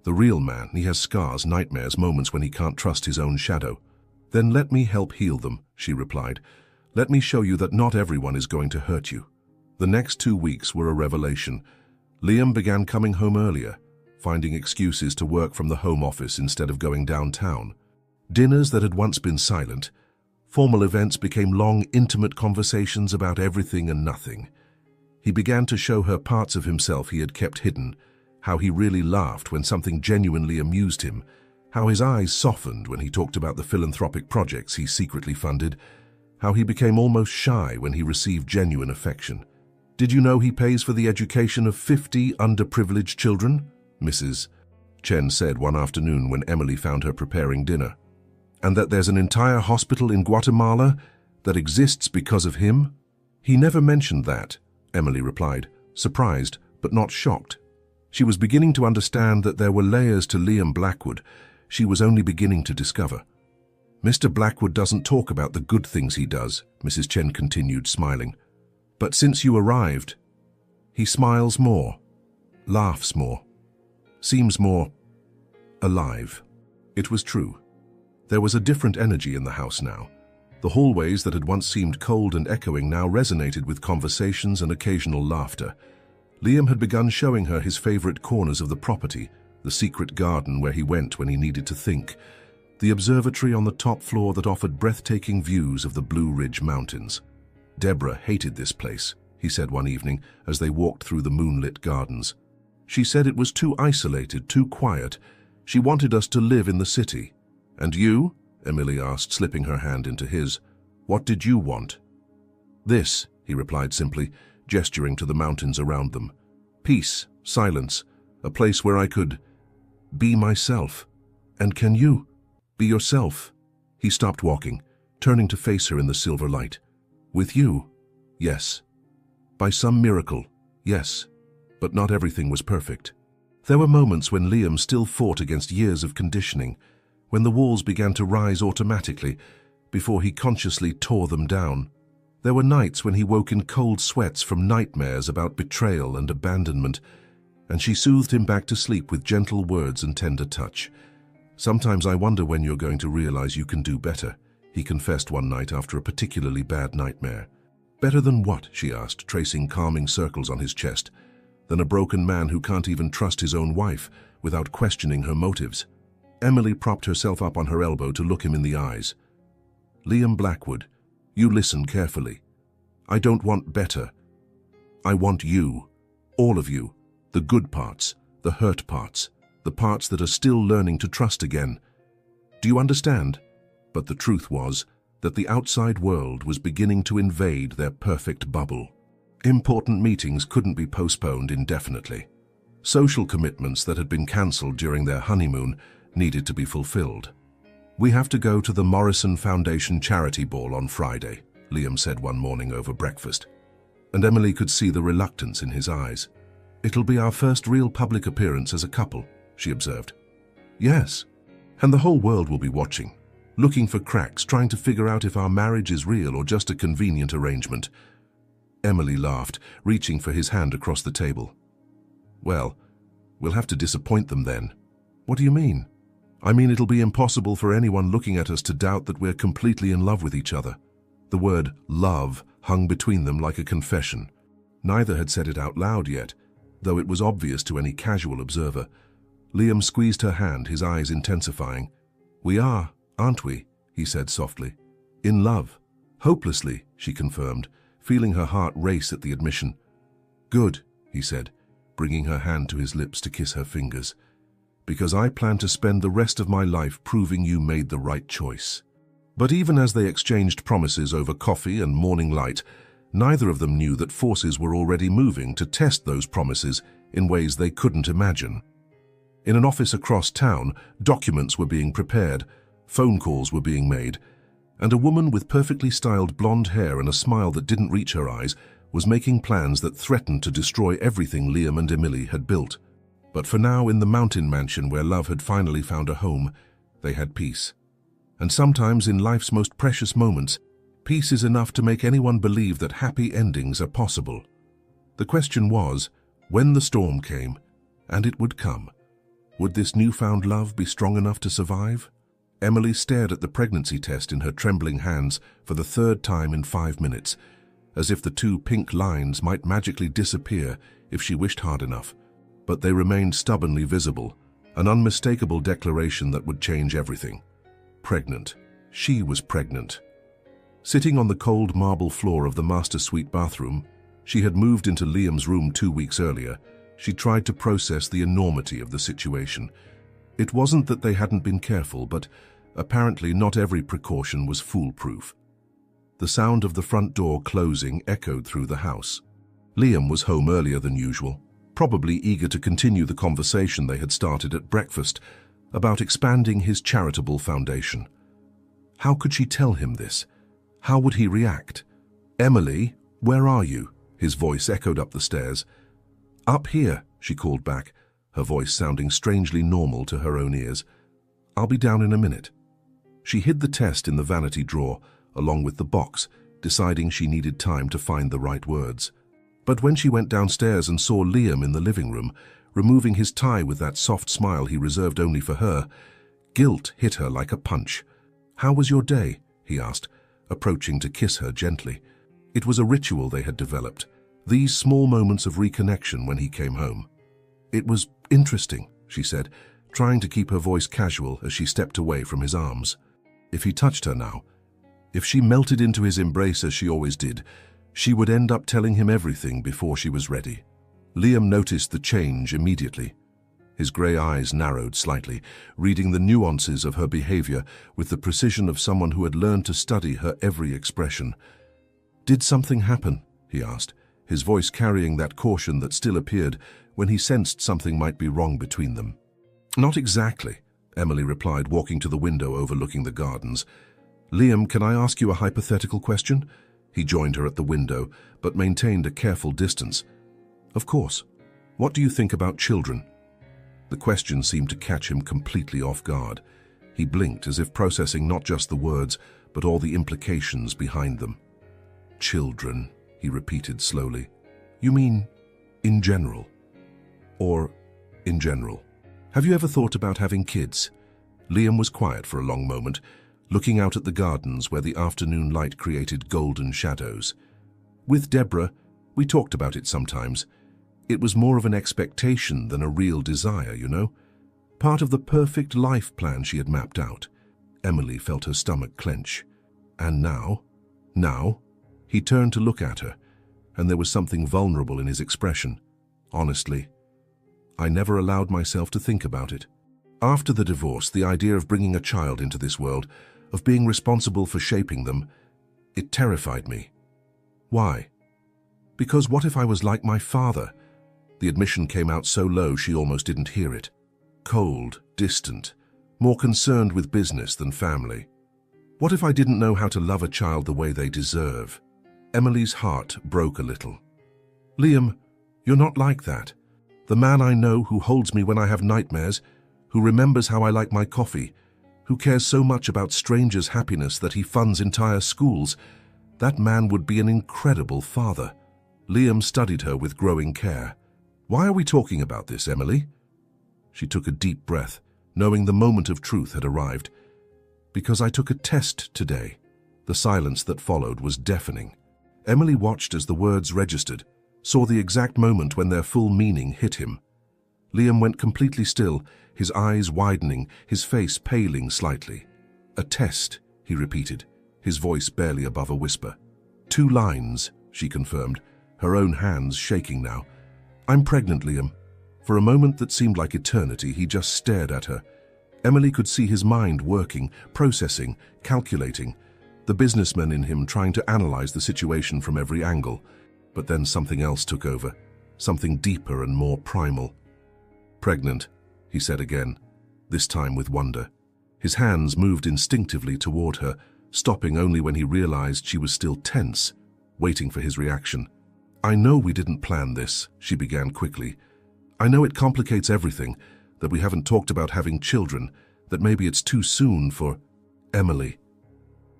"The real man, he has scars, nightmares, moments when he can't trust his own shadow." "Then let me help heal them," she replied. "Let me show you that not everyone is going to hurt you." The next 2 weeks were a revelation. Liam began coming home earlier, finding excuses to work from the home office instead of going downtown. Dinners that had once been silent, formal events became long, intimate conversations about everything and nothing. He began to show her parts of himself he had kept hidden, how he really laughed when something genuinely amused him, how his eyes softened when he talked about the philanthropic projects he secretly funded, how he became almost shy when he received genuine affection. "Did you know he pays for the education of 50 underprivileged children?" Mrs. Chen said one afternoon when Emily found her preparing dinner. "And that there's an entire hospital in Guatemala that exists because of him?" "He never mentioned that," Emily replied, surprised but not shocked. She was beginning to understand that there were layers to Liam Blackwood she was only beginning to discover. "Mr. Blackwood doesn't talk about the good things he does," Mrs. Chen continued, smiling. "But since you arrived, he smiles more, laughs more, seems more alive." It was true. There was a different energy in the house now. The hallways that had once seemed cold and echoing now resonated with conversations and occasional laughter. Liam had begun showing her his favorite corners of the property, the secret garden where he went when he needed to think, the observatory on the top floor that offered breathtaking views of the Blue Ridge Mountains. "Deborah hated this place," he said one evening as they walked through the moonlit gardens. "She said it was too isolated, too quiet. She wanted us to live in the city." "And you?" Emily asked, slipping her hand into his. "What did you want?" "This," he replied simply, gesturing to the mountains around them. "Peace, silence, a place where I could be myself." "And can you be yourself?" He stopped walking, turning to face her in the silver light. "With you? Yes. By some miracle, yes. But not everything was perfect." There were moments when Liam still fought against years of conditioning, when the walls began to rise automatically before he consciously tore them down. There were nights when he woke in cold sweats from nightmares about betrayal and abandonment, and she soothed him back to sleep with gentle words and tender touch. "Sometimes I wonder when you're going to realize you can do better," he confessed one night after a particularly bad nightmare. "Better than what?" she asked, tracing calming circles on his chest. "Than a broken man who can't even trust his own wife without questioning her motives." Emily propped herself up on her elbow to look him in the eyes. "Liam Blackwood, you listen carefully. I don't want better. I want you. All of you. The good parts, the hurt parts, the parts that are still learning to trust again. Do you understand?" But the truth was that the outside world was beginning to invade their perfect bubble. Important meetings couldn't be postponed indefinitely. Social commitments that had been cancelled during their honeymoon needed to be fulfilled. "We have to go to the Morrison Foundation charity ball on Friday," Liam said one morning over breakfast, and Emily could see the reluctance in his eyes. "It'll be our first real public appearance as a couple," she observed. "Yes, and the whole world will be watching, looking for cracks, trying to figure out if our marriage is real or just a convenient arrangement." Emily laughed, reaching for his hand across the table. "Well, we'll have to disappoint them then." "What do you mean?" "I mean it'll be impossible for anyone looking at us to doubt that we're completely in love with each other." The word love hung between them like a confession. Neither had said it out loud yet, though it was obvious to any casual observer. Liam squeezed her hand, his eyes intensifying. "We are, aren't we?" he said softly. "In love." "Hopelessly," she confirmed, feeling her heart race at the admission. "Good," he said, bringing her hand to his lips to kiss her fingers. "Because I plan to spend the rest of my life proving you made the right choice." But even as they exchanged promises over coffee and morning light, neither of them knew that forces were already moving to test those promises in ways they couldn't imagine. In an office across town, documents were being prepared, phone calls were being made, and a woman with perfectly styled blonde hair and a smile that didn't reach her eyes was making plans that threatened to destroy everything Liam and Emily had built. But for now, in the mountain mansion where love had finally found a home, they had peace. And sometimes in life's most precious moments, peace is enough to make anyone believe that happy endings are possible. The question was, when the storm came, and it would come, would this newfound love be strong enough to survive? Emily stared at the pregnancy test in her trembling hands for the third time in 5 minutes, as if the 2 pink lines might magically disappear if she wished hard enough. But they remained stubbornly visible, an unmistakable declaration that would change everything. Pregnant. She was pregnant. Sitting on the cold marble floor of the master suite bathroom, she had moved into Liam's room 2 weeks earlier. She tried to process the enormity of the situation. It wasn't that they hadn't been careful, but apparently not every precaution was foolproof. The sound of the front door closing echoed through the house. Liam was home earlier than usual, probably eager to continue the conversation they had started at breakfast about expanding his charitable foundation. How could she tell him this? How would he react? "Emily, where are you?" His voice echoed up the stairs. "Up here," she called back, her voice sounding strangely normal to her own ears. "I'll be down in a minute." She hid the test in the vanity drawer, along with the box, deciding she needed time to find the right words. But when she went downstairs and saw Liam in the living room, removing his tie with that soft smile he reserved only for her, guilt hit her like a punch. "How was your day?" he asked, approaching to kiss her gently. It was a ritual they had developed, these small moments of reconnection when he came home. "It was interesting," she said, trying to keep her voice casual as she stepped away from his arms. If he touched her now, if she melted into his embrace as she always did, she would end up telling him everything before she was ready. Liam noticed the change immediately. His grey eyes narrowed slightly, reading the nuances of her behavior with the precision of someone who had learned to study her every expression. "Did something happen?" he asked, his voice carrying that caution that still appeared when he sensed something might be wrong between them. "Not exactly," Emily replied, walking to the window overlooking the gardens. "Liam, can I ask you a hypothetical question?" He joined her at the window, but maintained a careful distance. "Of course. What do you think about children?" The question seemed to catch him completely off guard. He blinked as if processing not just the words, but all the implications behind them. "Children," he repeated slowly. "You mean in general? Or in general? Have you ever thought about having kids?" Liam was quiet for a long moment, looking out at the gardens where the afternoon light created golden shadows. "With Deborah, we talked about it sometimes. It was more of an expectation than a real desire, you know. part of the perfect life plan she had mapped out. Emily felt her stomach clench. And now? He turned to look at her, and there was something vulnerable in his expression. Honestly, I never allowed myself to think about it. After the divorce, the idea of bringing a child into this world, of being responsible for shaping them, it terrified me. Why? Because what if I was like my father? The admission came out so low she almost didn't hear it. Cold, distant, more concerned with business than family. What if I didn't know how to love a child the way they deserve? Emily's heart broke a little. Liam, you're not like that. The man I know who holds me when I have nightmares, who remembers how I like my coffee, who cares so much about strangers' happiness that he funds entire schools, that man would be an incredible father. Liam studied her with growing care. Why are we talking about this, Emily? She took a deep breath, knowing the moment of truth had arrived. Because I took a test today. The silence that followed was deafening. Emily watched as the words registered, saw the exact moment when their full meaning hit him. Liam went completely still, his eyes widening, his face paling slightly. A test, he repeated, his voice barely above a whisper. 2 lines, she confirmed, her own hands shaking now. I'm pregnant, Liam. For a moment that seemed like eternity, he just stared at her. Emily could see his mind working, processing, calculating, the businessman in him trying to analyze the situation from every angle. But then something else took over, something deeper and more primal. Pregnant, he said again, this time with wonder. His hands moved instinctively toward her, stopping only when he realized she was still tense, waiting for his reaction. I know we didn't plan this, she began quickly. I know it complicates everything, that we haven't talked about having children, that maybe it's too soon for Emily.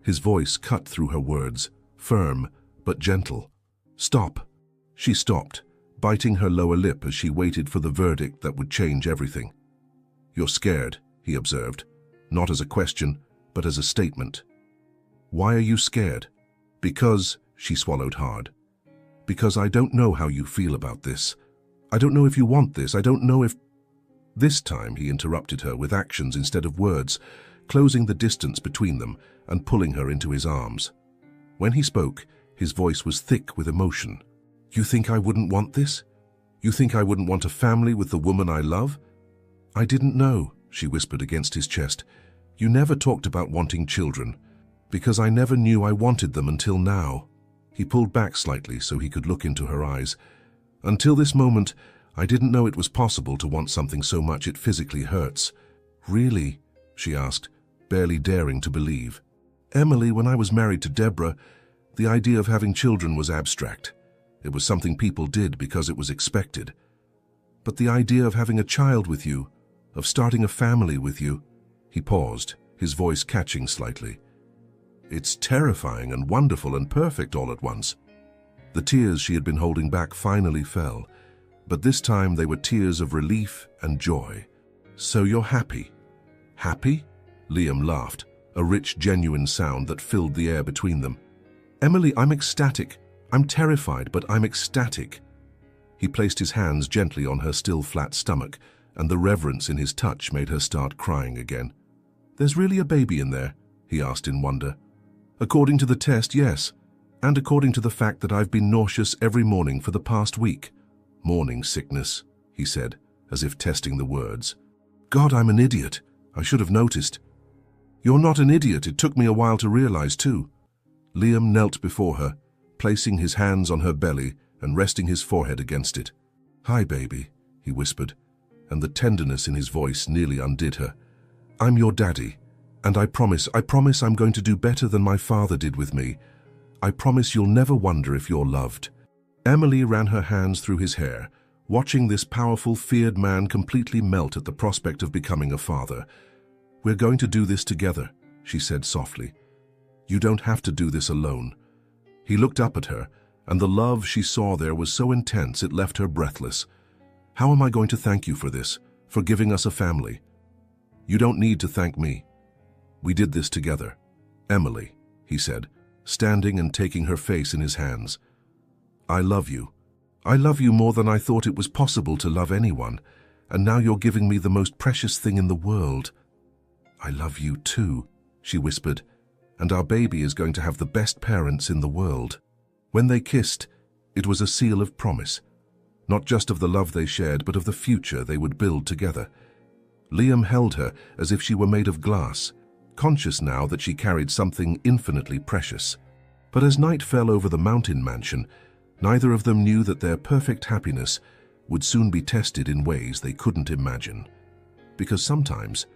His voice cut through her words, firm but gentle. Stop. She stopped, biting her lower lip as she waited for the verdict that would change everything. You're scared, he observed, not as a question, but as a statement. Why are you scared? Because, she swallowed hard. Because I don't know how you feel about this. I don't know if you want this. I don't know if... This time he interrupted her with actions instead of words, closing the distance between them and pulling her into his arms. When he spoke, his voice was thick with emotion. You think I wouldn't want this? You think I wouldn't want a family with the woman I love? I didn't know, she whispered against his chest. You never talked about wanting children, because I never knew I wanted them until now. He pulled back slightly so he could look into her eyes. Until this moment, I didn't know it was possible to want something so much it physically hurts. Really? She asked, barely daring to believe. Emily, when I was married to Deborah, the idea of having children was abstract. It was something people did because it was expected. But the idea of having a child with you, of starting a family with you, he paused, his voice catching slightly. It's terrifying and wonderful and perfect all at once. The tears she had been holding back finally fell, but this time they were tears of relief and joy. So you're happy? Happy? Liam laughed, a rich, genuine sound that filled the air between them. Emily, I'm ecstatic. I'm terrified, but I'm ecstatic. He placed his hands gently on her still flat stomach, and the reverence in his touch made her start crying again. There's really a baby in there? He asked in wonder. According to the test, yes, and according to the fact that I've been nauseous every morning for the past week. Morning sickness, he said, as if testing the words. God, I'm an idiot. I should have noticed. You're not an idiot. It took me a while to realize, too. Liam knelt before her, placing his hands on her belly and resting his forehead against it. Hi, baby, he whispered, and the tenderness in his voice nearly undid her. I'm your daddy, and I promise I'm going to do better than my father did with me. I promise you'll never wonder if you're loved. Emily ran her hands through his hair, watching this powerful, feared man completely melt at the prospect of becoming a father. We're going to do this together, she said softly. You don't have to do this alone. He looked up at her, and the love she saw there was so intense it left her breathless. How am I going to thank you for this, for giving us a family? You don't need to thank me. We did this together. Emily, he said, standing and taking her face in his hands. I love you. I love you more than I thought it was possible to love anyone. and now you're giving me the most precious thing in the world. I love you too, she whispered, and our baby is going to have the best parents in the world. When they kissed, it was a seal of promise, not just of the love they shared, but of the future they would build together. Liam held her as if she were made of glass, conscious now that she carried something infinitely precious. But as night fell over the mountain mansion, neither of them knew that their perfect happiness would soon be tested in ways they couldn't imagine. Because sometimes,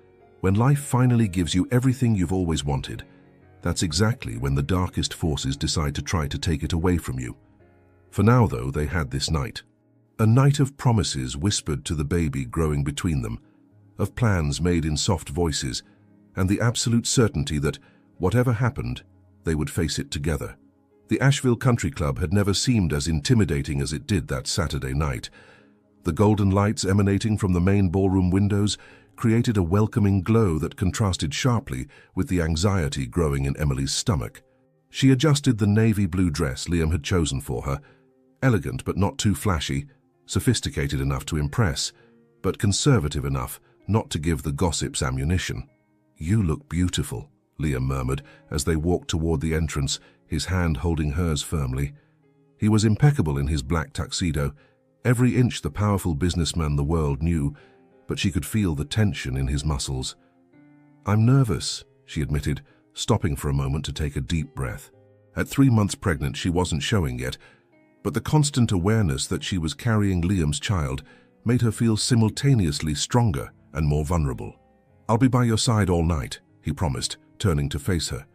when life finally gives you everything you've always wanted, that's exactly when the darkest forces decide to try to take it away from you. For now, though, they had this night. A night of promises whispered to the baby growing between them, of plans made in soft voices, and the absolute certainty that, whatever happened, they would face it together. The Asheville Country Club had never seemed as intimidating as it did that Saturday night. The golden lights emanating from the main ballroom windows created a welcoming glow that contrasted sharply with the anxiety growing in Emily's stomach. She adjusted the navy blue dress Liam had chosen for her, elegant but not too flashy, sophisticated enough to impress, but conservative enough not to give the gossips ammunition. "You look beautiful," Liam murmured as they walked toward the entrance, his hand holding hers firmly. He was impeccable in his black tuxedo, every inch the powerful businessman the world knew, but she could feel the tension in his muscles. "I'm nervous," she admitted, stopping for a moment to take a deep breath. At 3 months pregnant, she wasn't showing yet, but the constant awareness that she was carrying Liam's child made her feel simultaneously stronger and more vulnerable. "I'll be by your side all night," he promised, turning to face her.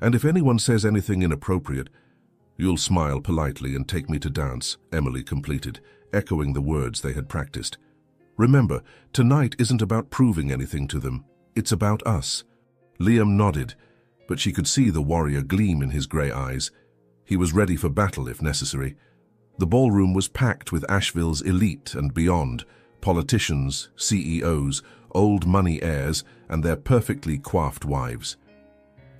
"And if anyone says anything inappropriate, you'll smile politely and take me to dance," Emily completed, echoing the words they had practiced. "Remember, tonight isn't about proving anything to them. It's about us." Liam nodded, but she could see the warrior gleam in his grey eyes. He was ready for battle if necessary. The ballroom was packed with Asheville's elite and beyond, politicians, CEOs, old money heirs, and their perfectly coiffed wives.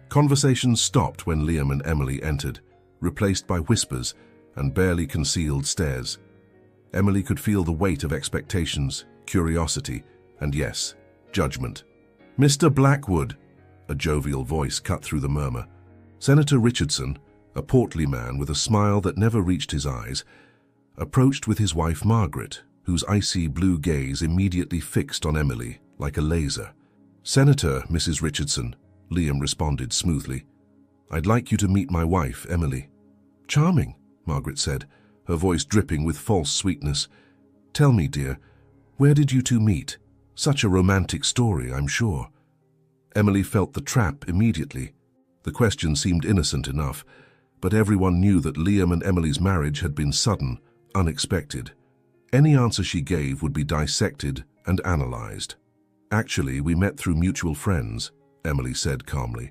Conversations stopped when Liam and Emily entered, replaced by whispers and barely concealed stares. Emily could feel the weight of expectations, curiosity, and yes, judgment. "Mr. Blackwood," a jovial voice cut through the murmur. Senator Richardson, a portly man with a smile that never reached his eyes, approached with his wife Margaret, whose icy blue gaze immediately fixed on Emily like a laser. "Senator, Mrs. Richardson," Liam responded smoothly. "I'd like you to meet my wife, Emily." "Charming," Margaret said, her voice dripping with false sweetness. "Tell me, dear, where did you two meet? Such a romantic story, I'm sure." Emily felt the trap immediately. The question seemed innocent enough, but everyone knew that Liam and Emily's marriage had been sudden, unexpected. Any answer she gave would be dissected and analyzed. "Actually, we met through mutual friends," Emily said calmly.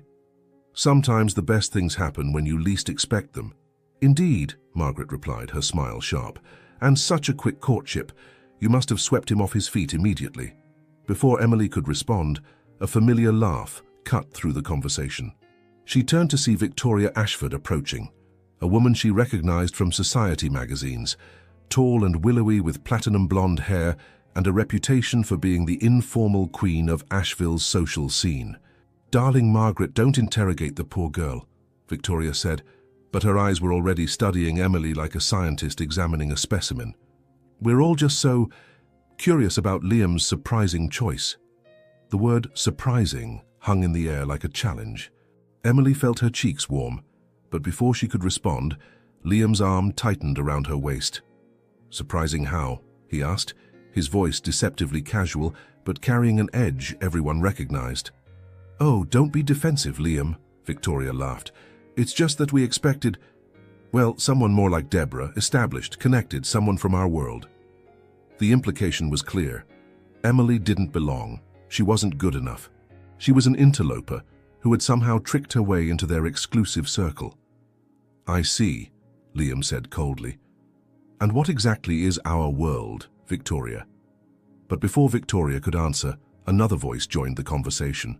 "Sometimes the best things happen when you least expect them." "Indeed," Margaret replied, her smile sharp. "And such a quick courtship. You must have swept him off his feet immediately." Before Emily could respond, a familiar laugh cut through the conversation. She turned to see Victoria Ashford approaching, a woman she recognized from society magazines, tall and willowy with platinum blonde hair and a reputation for being the informal queen of Asheville's social scene. "Darling Margaret, don't interrogate the poor girl," Victoria said, but her eyes were already studying Emily like a scientist examining a specimen. "We're all just so curious about Liam's surprising choice." The word surprising hung in the air like a challenge. Emily felt her cheeks warm, but before she could respond, Liam's arm tightened around her waist. "Surprising how?" he asked, his voice deceptively casual, but carrying an edge everyone recognized. "Oh, don't be defensive, Liam," Victoria laughed. "It's just that we expected, well, someone more like Deborah, established, connected, someone from our world." The implication was clear. Emily didn't belong. She wasn't good enough. She was an interloper who had somehow tricked her way into their exclusive circle. "I see," Liam said coldly. "And what exactly is our world, Victoria?" But before Victoria could answer, another voice joined the conversation.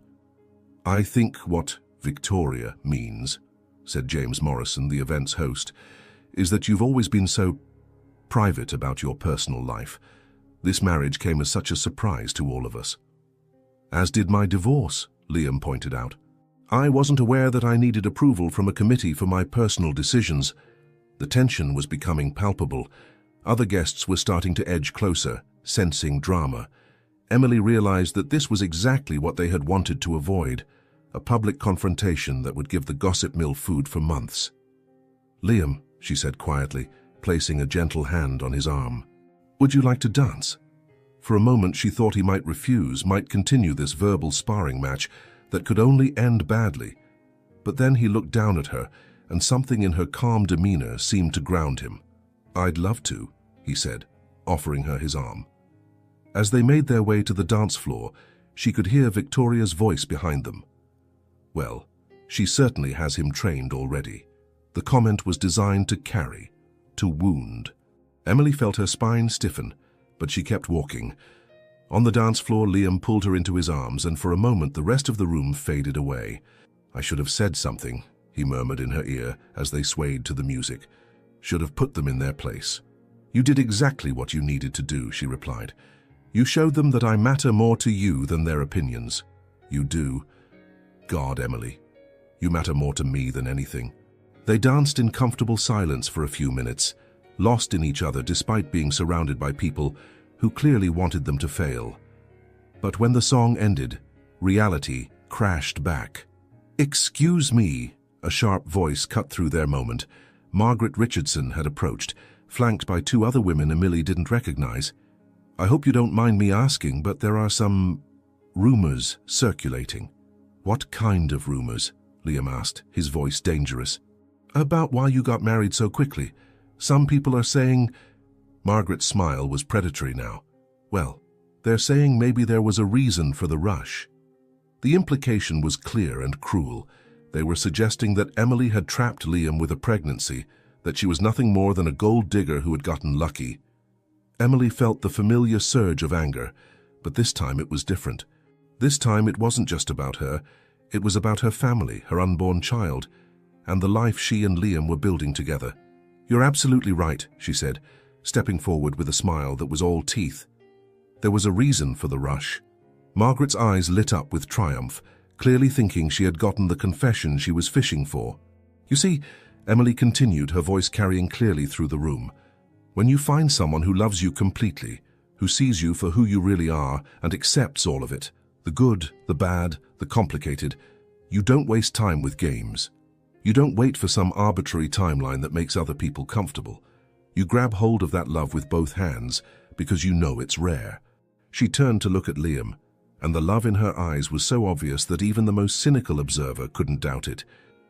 "I think what Victoria means," said James Morrison, the event's host, "is that you've always been so private about your personal life. This marriage came as such a surprise to all of us. As did my divorce, Liam pointed out. I wasn't aware that I needed approval from a committee for my personal decisions. The tension was becoming palpable. Other guests were starting to edge closer, sensing drama. Emily realized that this was exactly what they had wanted to avoid, a public confrontation that would give the gossip mill food for months. Liam, she said quietly, placing a gentle hand on his arm. Would you like to dance? For a moment she thought he might refuse, might continue this verbal sparring match that could only end badly. But then he looked down at her, and something in her calm demeanor seemed to ground him. I'd love to, he said, offering her his arm. As they made their way to the dance floor, she could hear Victoria's voice behind them. Well, she certainly has him trained already. The comment was designed to carry, to wound. Emily felt her spine stiffen, but she kept walking. On the dance floor, Liam pulled her into his arms, and for a moment the rest of the room faded away. I should have said something, he murmured in her ear as they swayed to the music. Should have put them in their place. You did exactly what you needed to do, she replied. You showed them that I matter more to you than their opinions. You do. God, Emily, you matter more to me than anything. They danced in comfortable silence for a few minutes, lost in each other despite being surrounded by people who clearly wanted them to fail. But when the song ended, reality crashed back. Excuse me, a sharp voice cut through their moment. Margaret Richardson had approached, flanked by two other women Emily didn't recognize. I hope you don't mind me asking, but there are some rumors circulating. What kind of rumors? Liam asked, his voice dangerous. About why you got married so quickly. Some people are saying... Margaret's smile was predatory now. Well, they're saying maybe there was a reason for the rush. The implication was clear and cruel. They were suggesting that Emily had trapped Liam with a pregnancy, that she was nothing more than a gold digger who had gotten lucky. Emily felt the familiar surge of anger, but this time it was different. This time it wasn't just about her, it was about her family, her unborn child, and the life she and Liam were building together. You're absolutely right, she said, stepping forward with a smile that was all teeth. There was a reason for the rush. Margaret's eyes lit up with triumph, clearly thinking she had gotten the confession she was fishing for. You see, Emily continued, her voice carrying clearly through the room, when you find someone who loves you completely, who sees you for who you really are and accepts all of it, the good, the bad, the complicated, you don't waste time with games. You don't wait for some arbitrary timeline that makes other people comfortable. You grab hold of that love with both hands because you know it's rare. She turned to look at Liam, and the love in her eyes was so obvious that even the most cynical observer couldn't doubt it.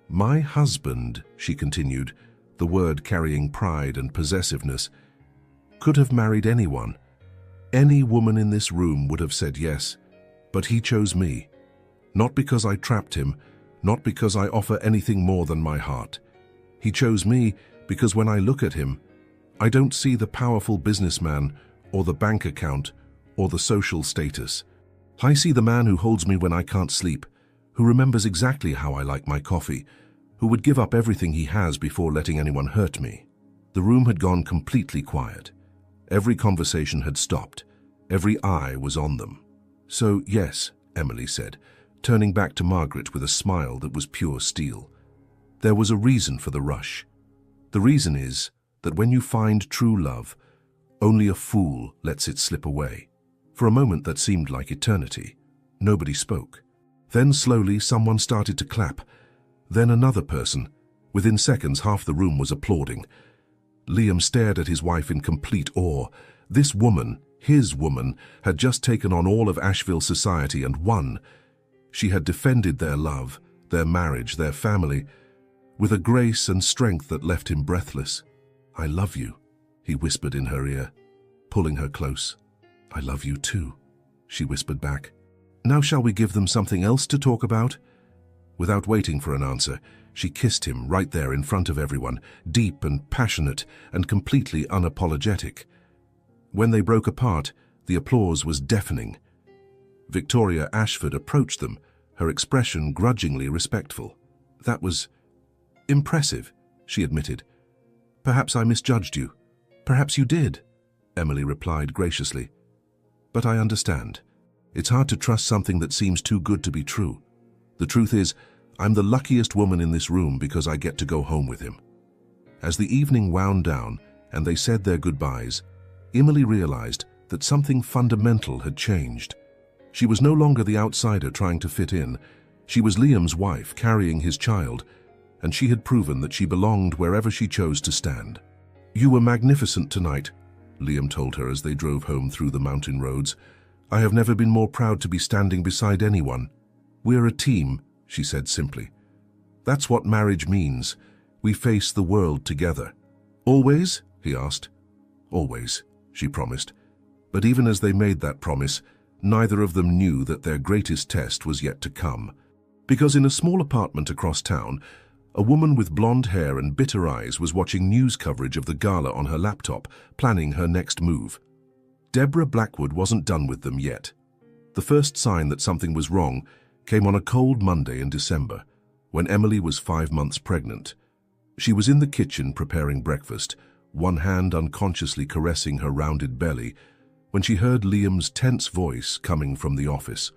My husband, she continued, the word carrying pride and possessiveness, could have married anyone. Any woman in this room would have said yes, but he chose me. Not because I trapped him, not because I offer anything more than my heart. He chose me because when I look at him, I don't see the powerful businessman or the bank account or the social status. I see the man who holds me when I can't sleep, who remembers exactly how I like my coffee, who would give up everything he has before letting anyone hurt me. The room had gone completely quiet. Every conversation had stopped. Every eye was on them. So, yes, Emily said, turning back to Margaret with a smile that was pure steel. There was a reason for the rush. The reason is that when you find true love, only a fool lets it slip away. For a moment that seemed like eternity. Nobody spoke. Then slowly someone started to clap. Then another person. Within seconds, half the room was applauding. Liam stared at his wife in complete awe. This woman, his woman, had just taken on all of Asheville society and won. She had defended their love, their marriage, their family, with a grace and strength that left him breathless. I love you, he whispered in her ear, pulling her close. I love you too, she whispered back. Now shall we give them something else to talk about? Without waiting for an answer, she kissed him right there in front of everyone, deep and passionate and completely unapologetic. When they broke apart, the applause was deafening. Victoria Ashford approached them, her expression grudgingly respectful. That was impressive, she admitted. Perhaps I misjudged you. Perhaps you did, Emily replied graciously. But I understand. It's hard to trust something that seems too good to be true. The truth is, I'm the luckiest woman in this room because I get to go home with him." As the evening wound down and they said their goodbyes, Emily realized that something fundamental had changed. She was no longer the outsider trying to fit in. She was Liam's wife, carrying his child, and she had proven that she belonged wherever she chose to stand. "You were magnificent tonight," Liam told her as they drove home through the mountain roads. "I have never been more proud to be standing beside anyone. We're a team," she said simply. "That's what marriage means. We face the world together." "Always?" he asked. "Always," she promised. But even as they made that promise, neither of them knew that their greatest test was yet to come. Because in a small apartment across town, a woman with blonde hair and bitter eyes was watching news coverage of the gala on her laptop, planning her next move. Deborah Blackwood wasn't done with them yet. The first sign that something was wrong came on a cold Monday in December, when Emily was 5 months pregnant. She was in the kitchen preparing breakfast, one hand unconsciously caressing her rounded belly, when she heard Liam's tense voice coming from the office.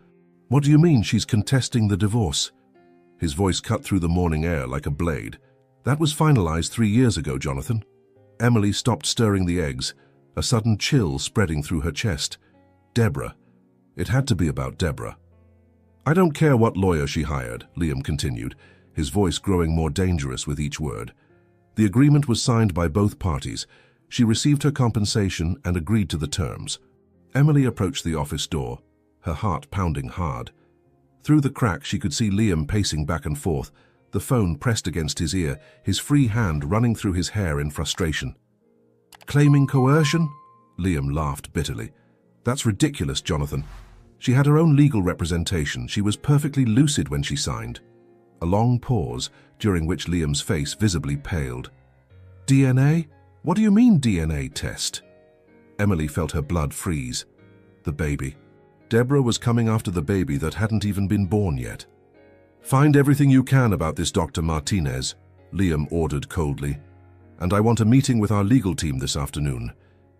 "What do you mean she's contesting the divorce?" His voice cut through the morning air like a blade. "That was finalized 3 years ago, Jonathan." Emily stopped stirring the eggs, a sudden chill spreading through her chest. Deborah. It had to be about Deborah. "I don't care what lawyer she hired," Liam continued, his voice growing more dangerous with each word. "The agreement was signed by both parties. She received her compensation and agreed to the terms." Emily approached the office door, her heart pounding hard. Through the crack, she could see Liam pacing back and forth, the phone pressed against his ear, his free hand running through his hair in frustration. "Claiming coercion?" Liam laughed bitterly. "That's ridiculous, Jonathan. She had her own legal representation. She was perfectly lucid when she signed." A long pause, during which Liam's face visibly paled. "DNA? What do you mean DNA test?" Emily felt her blood freeze. The baby. Deborah was coming after the baby that hadn't even been born yet. "Find everything you can about this Dr. Martinez," Liam ordered coldly. "And I want a meeting with our legal team this afternoon.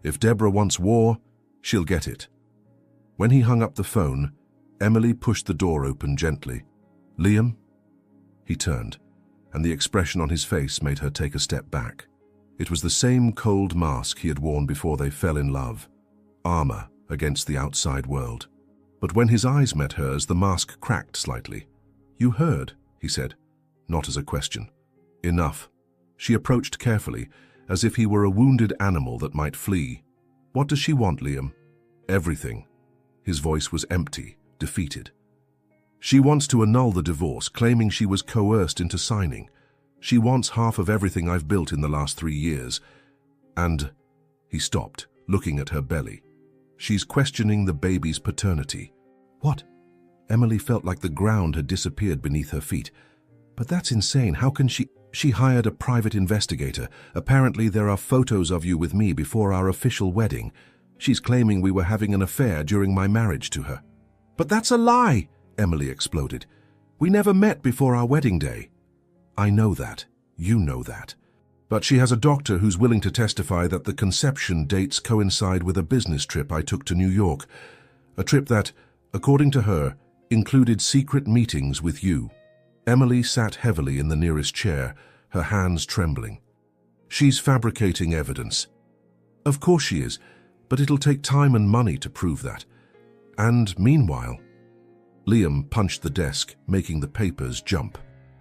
If Deborah wants war, she'll get it." When he hung up the phone, Emily pushed the door open gently. "Liam?" He turned, and the expression on his face made her take a step back. It was the same cold mask he had worn before they fell in love, armor against the outside world. But when his eyes met hers, the mask cracked slightly. "You heard," he said, not as a question. "Enough." She approached carefully, as if he were a wounded animal that might flee. "What does she want, Liam?" "Everything." His voice was empty, defeated. "She wants to annul the divorce, claiming she was coerced into signing. She wants half of everything I've built in the last 3 years. And..." He stopped, looking at her belly. "She's questioning the baby's paternity." "What?" Emily felt like the ground had disappeared beneath her feet. "But that's insane. How can she..." "She hired a private investigator. Apparently there are photos of you with me before our official wedding. She's claiming we were having an affair during my marriage to her." "But that's a lie!" Emily exploded. "We never met before our wedding day." "I know that. You know that. But she has a doctor who's willing to testify that the conception dates coincide with a business trip I took to New York. A trip that, according to her, included secret meetings with you." Emily sat heavily in the nearest chair, her hands trembling. "She's fabricating evidence." "Of course she is, but it'll take time and money to prove that. And meanwhile..." Liam punched the desk, making the papers jump.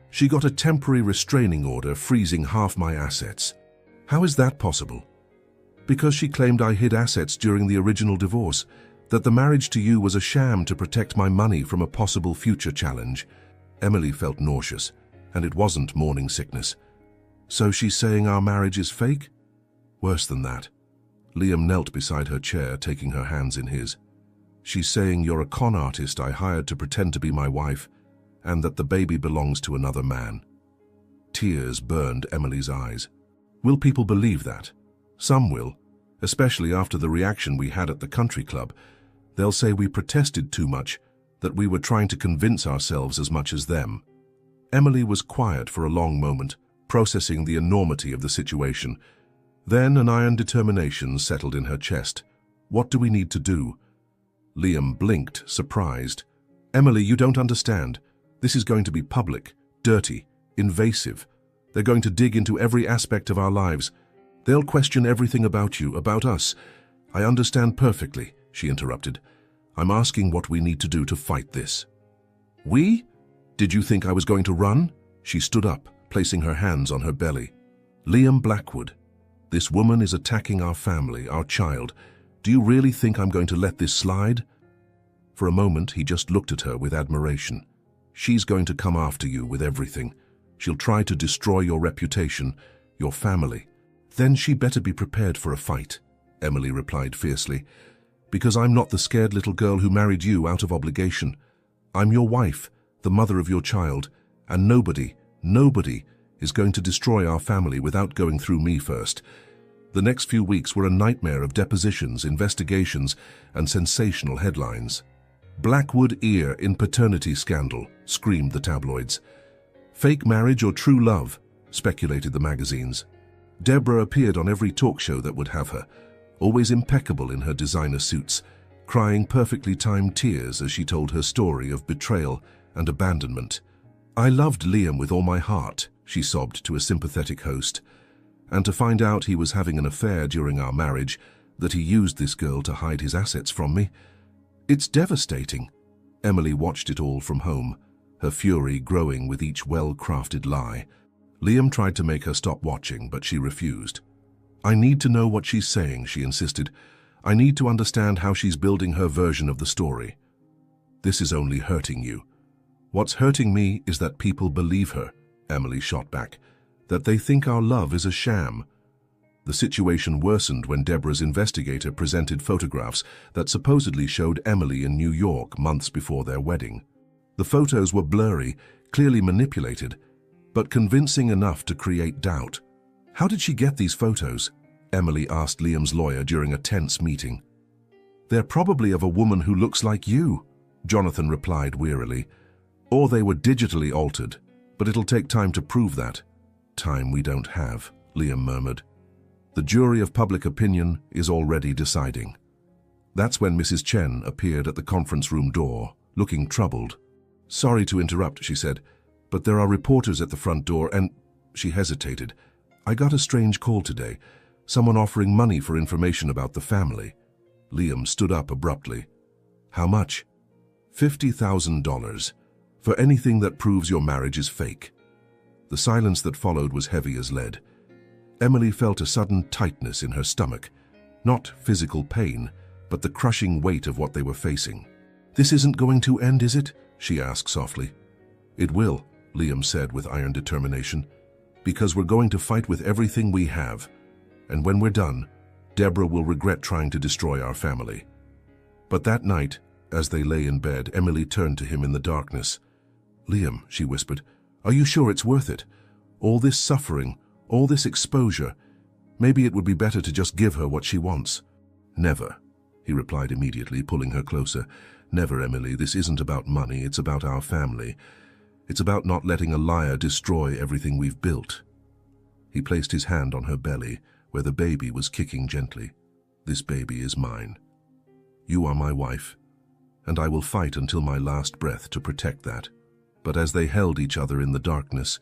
"She got a temporary restraining order freezing half my assets." "How is that possible?" "Because she claimed I hid assets during the original divorce, that the marriage to you was a sham to protect my money from a possible future challenge." Emily felt nauseous, and it wasn't morning sickness. "So she's saying our marriage is fake?" "Worse than that." Liam knelt beside her chair, taking her hands in his. "She's saying you're a con artist I hired to pretend to be my wife, and that the baby belongs to another man." Tears burned Emily's eyes. "Will people believe that?" "Some will, especially after the reaction we had at the country club. They'll say we protested too much, that we were trying to convince ourselves as much as them." Emily was quiet for a long moment, processing the enormity of the situation. Then an iron determination settled in her chest. "What do we need to do?" Liam blinked, surprised. Emily, you don't understand. This is going to be public, dirty, invasive. They're going to dig into every aspect of our lives. They'll question everything about you, about us. I understand perfectly, she interrupted. I'm asking what we need to do to fight this. We? Did you think I was going to run? She stood up, placing her hands on her belly. Liam Blackwood, this woman is attacking our family, our child. Do you really think I'm going to let this slide? For a moment, he just looked at her with admiration. She's going to come after you with everything. She'll try to destroy your reputation, your family. Then she better be prepared for a fight, Emily replied fiercely. Because I'm not the scared little girl who married you out of obligation. I'm your wife, the mother of your child, and nobody is going to destroy our family without going through me first. The next few weeks were a nightmare of depositions, investigations, and sensational headlines. Blackwood ear in paternity scandal, screamed the tabloids. Fake marriage or true love, speculated the magazines. Deborah appeared on every talk show that would have her, always impeccable in her designer suits, crying perfectly timed tears as she told her story of betrayal and abandonment. I loved Liam with all my heart, she sobbed to a sympathetic host. And to find out he was having an affair during our marriage, that he used this girl to hide his assets from me. It's devastating. Emily watched it all from home, her fury growing with each well-crafted lie. Liam tried to make her stop watching, but she refused. I need to know what she's saying, she insisted. I need to understand how she's building her version of the story. This is only hurting you. What's hurting me is that people believe her, Emily shot back, that they think our love is a sham. The situation worsened when Deborah's investigator presented photographs that supposedly showed Emily in New York months before their wedding. The photos were blurry, clearly manipulated, but convincing enough to create doubt. How did she get these photos? Emily asked Liam's lawyer during a tense meeting. They're probably of a woman who looks like you, Jonathan replied wearily. Or they were digitally altered, but it'll take time to prove that. Time we don't have, Liam murmured. The jury of public opinion is already deciding. That's when Mrs. Chen appeared at the conference room door, looking troubled. Sorry to interrupt, she said, but there are reporters at the front door and... She hesitated. I got a strange call today, someone offering money for information about the family. Liam stood up abruptly. How much? $50,000. For anything that proves your marriage is fake. The silence that followed was heavy as lead. Emily felt a sudden tightness in her stomach. Not physical pain, but the crushing weight of what they were facing. This isn't going to end, is it? She asked softly. It will, Liam said with iron determination. Because we're going to fight with everything we have. And when we're done, Deborah will regret trying to destroy our family. But that night, as they lay in bed, Emily turned to him in the darkness. Liam, she whispered, are you sure it's worth it? All this suffering, all this exposure. Maybe it would be better to just give her what she wants. Never, he replied immediately, pulling her closer. Never, Emily, this isn't about money, it's about our family. It's about not letting a liar destroy everything we've built. He placed his hand on her belly, where the baby was kicking gently. This baby is mine. You are my wife, and I will fight until my last breath to protect that. But as they held each other in the darkness,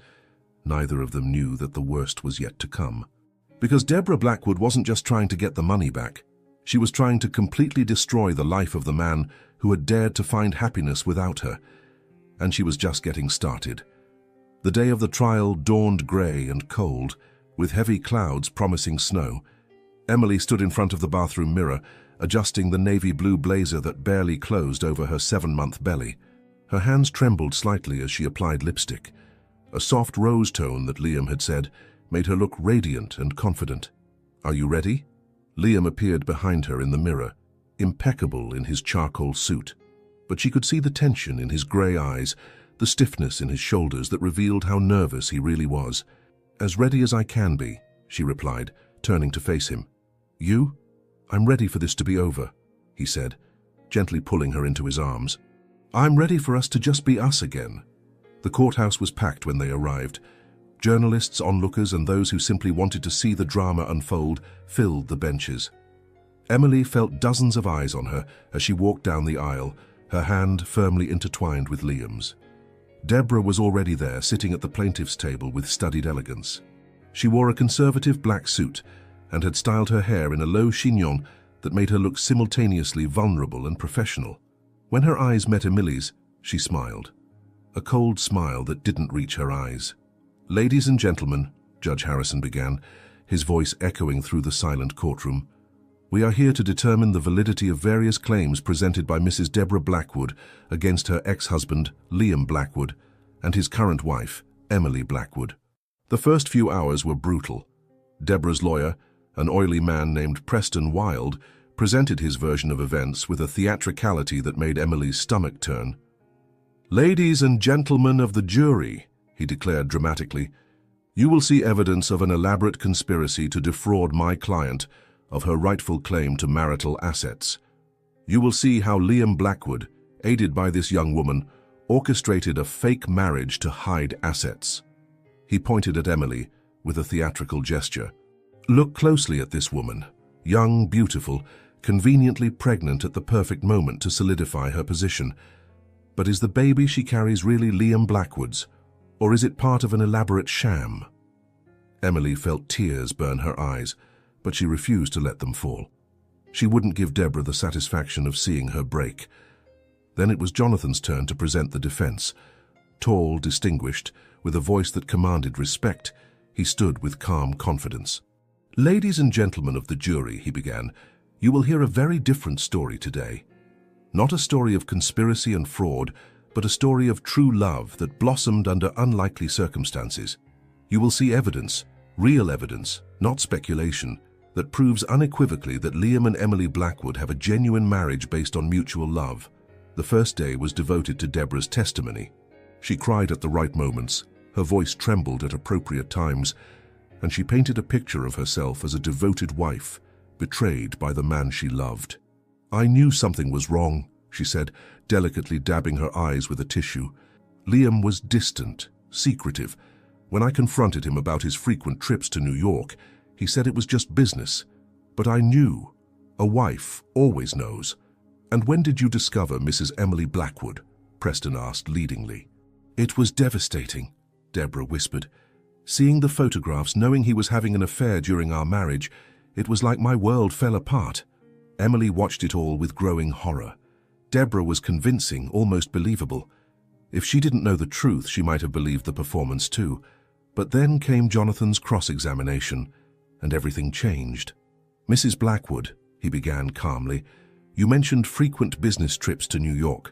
neither of them knew that the worst was yet to come. Because Deborah Blackwood wasn't just trying to get the money back. She was trying to completely destroy the life of the man who had dared to find happiness without her. And she was just getting started. The day of the trial dawned grey and cold, with heavy clouds promising snow. Emily stood in front of the bathroom mirror, adjusting the navy blue blazer that barely closed over her 7-month belly. Her hands trembled slightly as she applied lipstick. A soft rose tone that Liam had said made her look radiant and confident. Are you ready? Liam appeared behind her in the mirror, impeccable in his charcoal suit. But she could see the tension in his grey eyes, the stiffness in his shoulders that revealed how nervous he really was. As ready as I can be, she replied, turning to face him. You? I'm ready for this to be over, he said, gently pulling her into his arms. I'm ready for us to just be us again. The courthouse was packed when they arrived. Journalists, onlookers, and those who simply wanted to see the drama unfold filled the benches. Emily felt dozens of eyes on her as she walked down the aisle, her hand firmly intertwined with Liam's. Deborah was already there, sitting at the plaintiff's table with studied elegance. She wore a conservative black suit and had styled her hair in a low chignon that made her look simultaneously vulnerable and professional. When her eyes met Emily's, she smiled. A cold smile that didn't reach her eyes. "Ladies and gentlemen," Judge Harrison began, his voice echoing through the silent courtroom, "we are here to determine the validity of various claims presented by Mrs. Deborah Blackwood against her ex-husband, Liam Blackwood, and his current wife, Emily Blackwood." The first few hours were brutal. Deborah's lawyer, an oily man named Preston Wilde, presented his version of events with a theatricality that made Emily's stomach turn. "Ladies and gentlemen of the jury," he declared dramatically, "you will see evidence of an elaborate conspiracy to defraud my client of her rightful claim to marital assets. You will see how Liam Blackwood, aided by this young woman, orchestrated a fake marriage to hide assets." He pointed at Emily with a theatrical gesture. "Look closely at this woman, young, beautiful, conveniently pregnant at the perfect moment to solidify her position. But is the baby she carries really Liam Blackwood's, or is it part of an elaborate sham?" Emily felt tears burn her eyes, but she refused to let them fall. She wouldn't give Deborah the satisfaction of seeing her break. Then it was Jonathan's turn to present the defense. Tall, distinguished, with a voice that commanded respect, he stood with calm confidence. "Ladies and gentlemen of the jury," he began, "you will hear a very different story today. Not a story of conspiracy and fraud, but a story of true love that blossomed under unlikely circumstances. You will see evidence, real evidence, not speculation, that proves unequivocally that Liam and Emily Blackwood have a genuine marriage based on mutual love." The first day was devoted to Deborah's testimony. She cried at the right moments, her voice trembled at appropriate times, and she painted a picture of herself as a devoted wife, betrayed by the man she loved. "I knew something was wrong," she said, delicately dabbing her eyes with a tissue. "Liam was distant, secretive. When I confronted him about his frequent trips to New York, he said it was just business. But I knew. A wife always knows." "And when did you discover Mrs. Emily Blackwood?" Preston asked leadingly. "It was devastating," Deborah whispered. "Seeing the photographs, knowing he was having an affair during our marriage, it was like my world fell apart." Emily watched it all with growing horror. Deborah was convincing, almost believable. If she didn't know the truth, she might have believed the performance too. But then came Jonathan's cross-examination, and everything changed. "Mrs. Blackwood," he began calmly, "you mentioned frequent business trips to New York.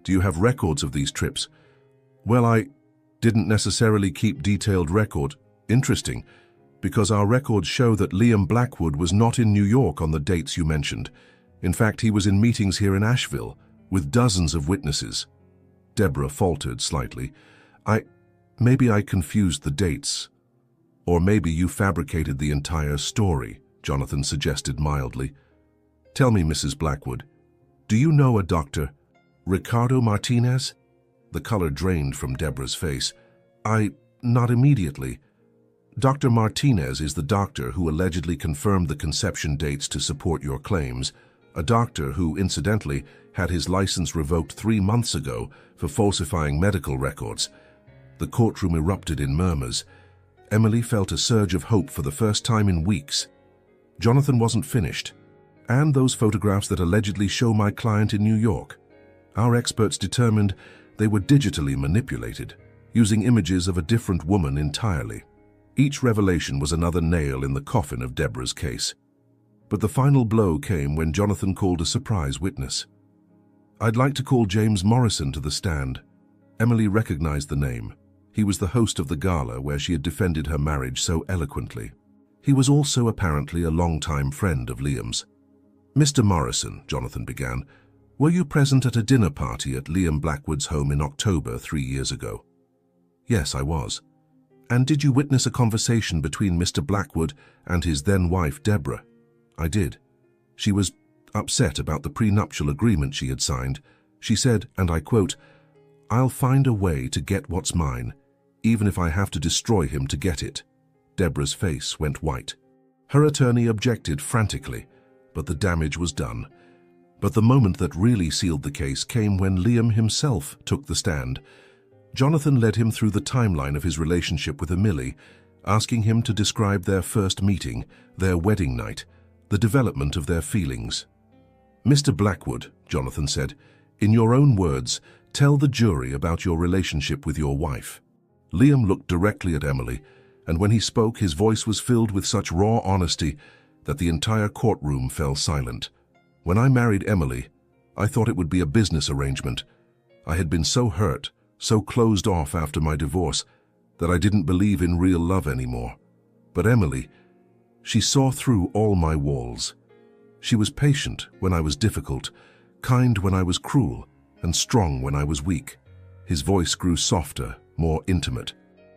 Do you have records of these trips?" "Well, I didn't necessarily keep detailed record." "Interesting, because our records show that Liam Blackwood was not in New York on the dates you mentioned. In fact, he was in meetings here in Asheville, with dozens of witnesses." Deborah faltered slightly. Maybe I confused the dates. Or maybe you fabricated the entire story," Jonathan suggested mildly. "Tell me, Mrs. Blackwood, do you know a Dr. Ricardo Martinez?" The color drained from Deborah's face. Not immediately. Dr. Martinez is the doctor who allegedly confirmed the conception dates to support your claims, a doctor who, incidentally, had his license revoked 3 months ago for falsifying medical records." The courtroom erupted in murmurs. Emily felt a surge of hope for the first time in weeks. Jonathan wasn't finished. "And those photographs that allegedly show my client in New York. Our experts determined they were digitally manipulated, using images of a different woman entirely." Each revelation was another nail in the coffin of Deborah's case. But the final blow came when Jonathan called a surprise witness. "I'd like to call James Morrison to the stand." Emily recognized the name. He was the host of the gala where she had defended her marriage so eloquently. He was also apparently a longtime friend of Liam's. "Mr. Morrison," Jonathan began, "were you present at a dinner party at Liam Blackwood's home in October 3 years ago?" "Yes, I was." "And did you witness a conversation between Mr. Blackwood and his then-wife, Deborah?" "I did. She was upset about the prenuptial agreement she had signed. She said, and I quote, 'I'll find a way to get what's mine, even if I have to destroy him to get it.'" Deborah's face went white. Her attorney objected frantically. but the damage was done. But the moment that really sealed the case came when Liam himself took the stand. Jonathan led him through the timeline of his relationship with Emily, asking him to describe their first meeting, their wedding night, the development of their feelings. "Mr. Blackwood," Jonathan said, "in your own words, tell the jury about your relationship with your wife." Liam looked directly at Emily, and when he spoke, his voice was filled with such raw honesty that the entire courtroom fell silent. "When I married Emily, I thought it would be a business arrangement. I had been so hurt, so closed off after my divorce, that I didn't believe in real love anymore. But Emily, she saw through all my walls. She was patient when I was difficult, kind when I was cruel, and strong when I was weak." His voice grew softer, more intimate.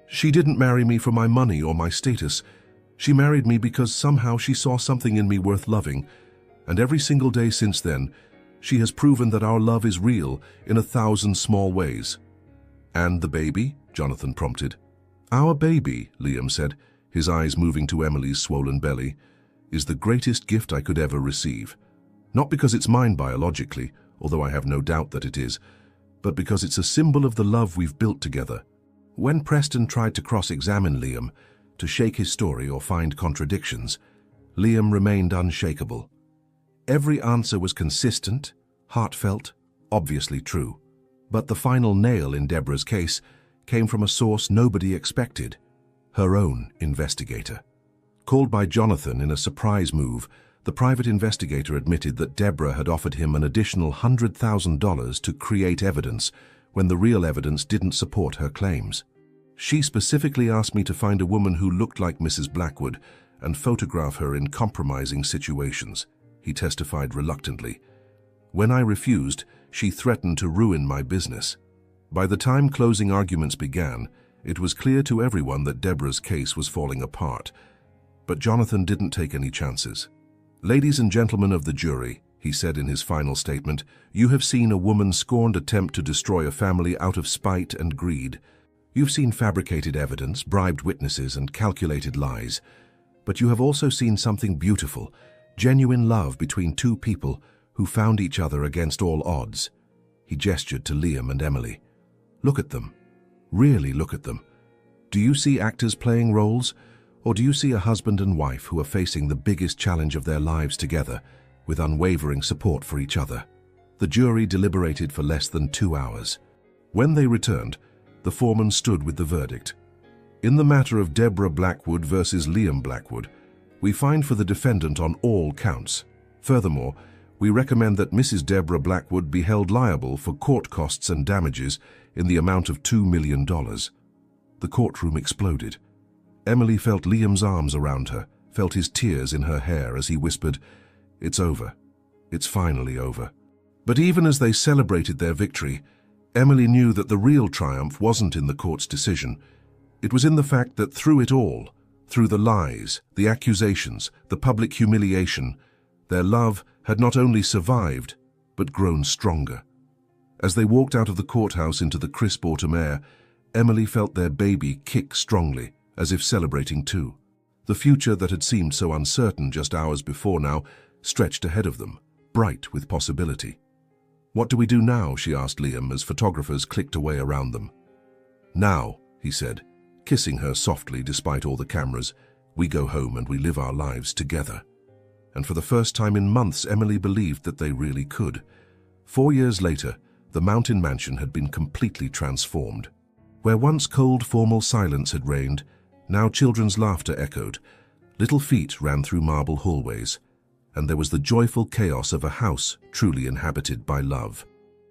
"She didn't marry me for my money or my status. She married me because somehow she saw something in me worth loving, and every single day since then, she has proven that our love is real in 1,000 small ways." "And the baby?" Jonathan prompted. "Our baby," Liam said, his eyes moving to Emily's swollen belly, "is the greatest gift I could ever receive. Not because it's mine biologically, although I have no doubt that it is, but because it's a symbol of the love we've built together." When Preston tried to cross-examine Liam, to shake his story or find contradictions, Liam remained unshakable. Every answer was consistent, heartfelt, obviously true. But the final nail in Deborah's case came from a source nobody expected, her own investigator. Called by Jonathan in a surprise move, the private investigator admitted that Deborah had offered him an additional $100,000 to create evidence when the real evidence didn't support her claims. "She specifically asked me to find a woman who looked like Mrs. Blackwood and photograph her in compromising situations," he testified reluctantly. "When I refused, she threatened to ruin my business." By the time closing arguments began, it was clear to everyone that Deborah's case was falling apart. But Jonathan didn't take any chances. "Ladies and gentlemen of the jury," he said in his final statement, "you have seen a woman's scorned attempt to destroy a family out of spite and greed. You've seen fabricated evidence, bribed witnesses, and calculated lies. But you have also seen something beautiful, genuine love between two people who found each other against all odds." He gestured to Liam and Emily. "Look at them. Really look at them. Do you see actors playing roles, or do you see a husband and wife who are facing the biggest challenge of their lives together, with unwavering support for each other?" The jury deliberated for less than 2 hours. When they returned, the foreman stood with the verdict. "In the matter of Deborah Blackwood versus Liam Blackwood, we find for the defendant on all counts. Furthermore, we recommend that Mrs. Deborah Blackwood be held liable for court costs and damages in the amount of $2 million. The courtroom exploded. Emily felt Liam's arms around her, felt his tears in her hair as he whispered, "It's over. It's finally over." But even as they celebrated their victory, Emily knew that the real triumph wasn't in the court's decision. It was in the fact that through it all, through the lies, the accusations, the public humiliation, their love had not only survived, but grown stronger. As they walked out of the courthouse into the crisp autumn air, Emily felt their baby kick strongly, as if celebrating too. The future that had seemed so uncertain just hours before now stretched ahead of them, bright with possibility. "What do we do now?" she asked Liam as photographers clicked away around them. "Now," he said, kissing her softly despite all the cameras, "we go home and we live our lives together." And for the first time in months, Emily believed that they really could. 4 years later, the mountain mansion had been completely transformed. Where once cold, formal silence had reigned, now children's laughter echoed, little feet ran through marble hallways, and there was the joyful chaos of a house truly inhabited by love.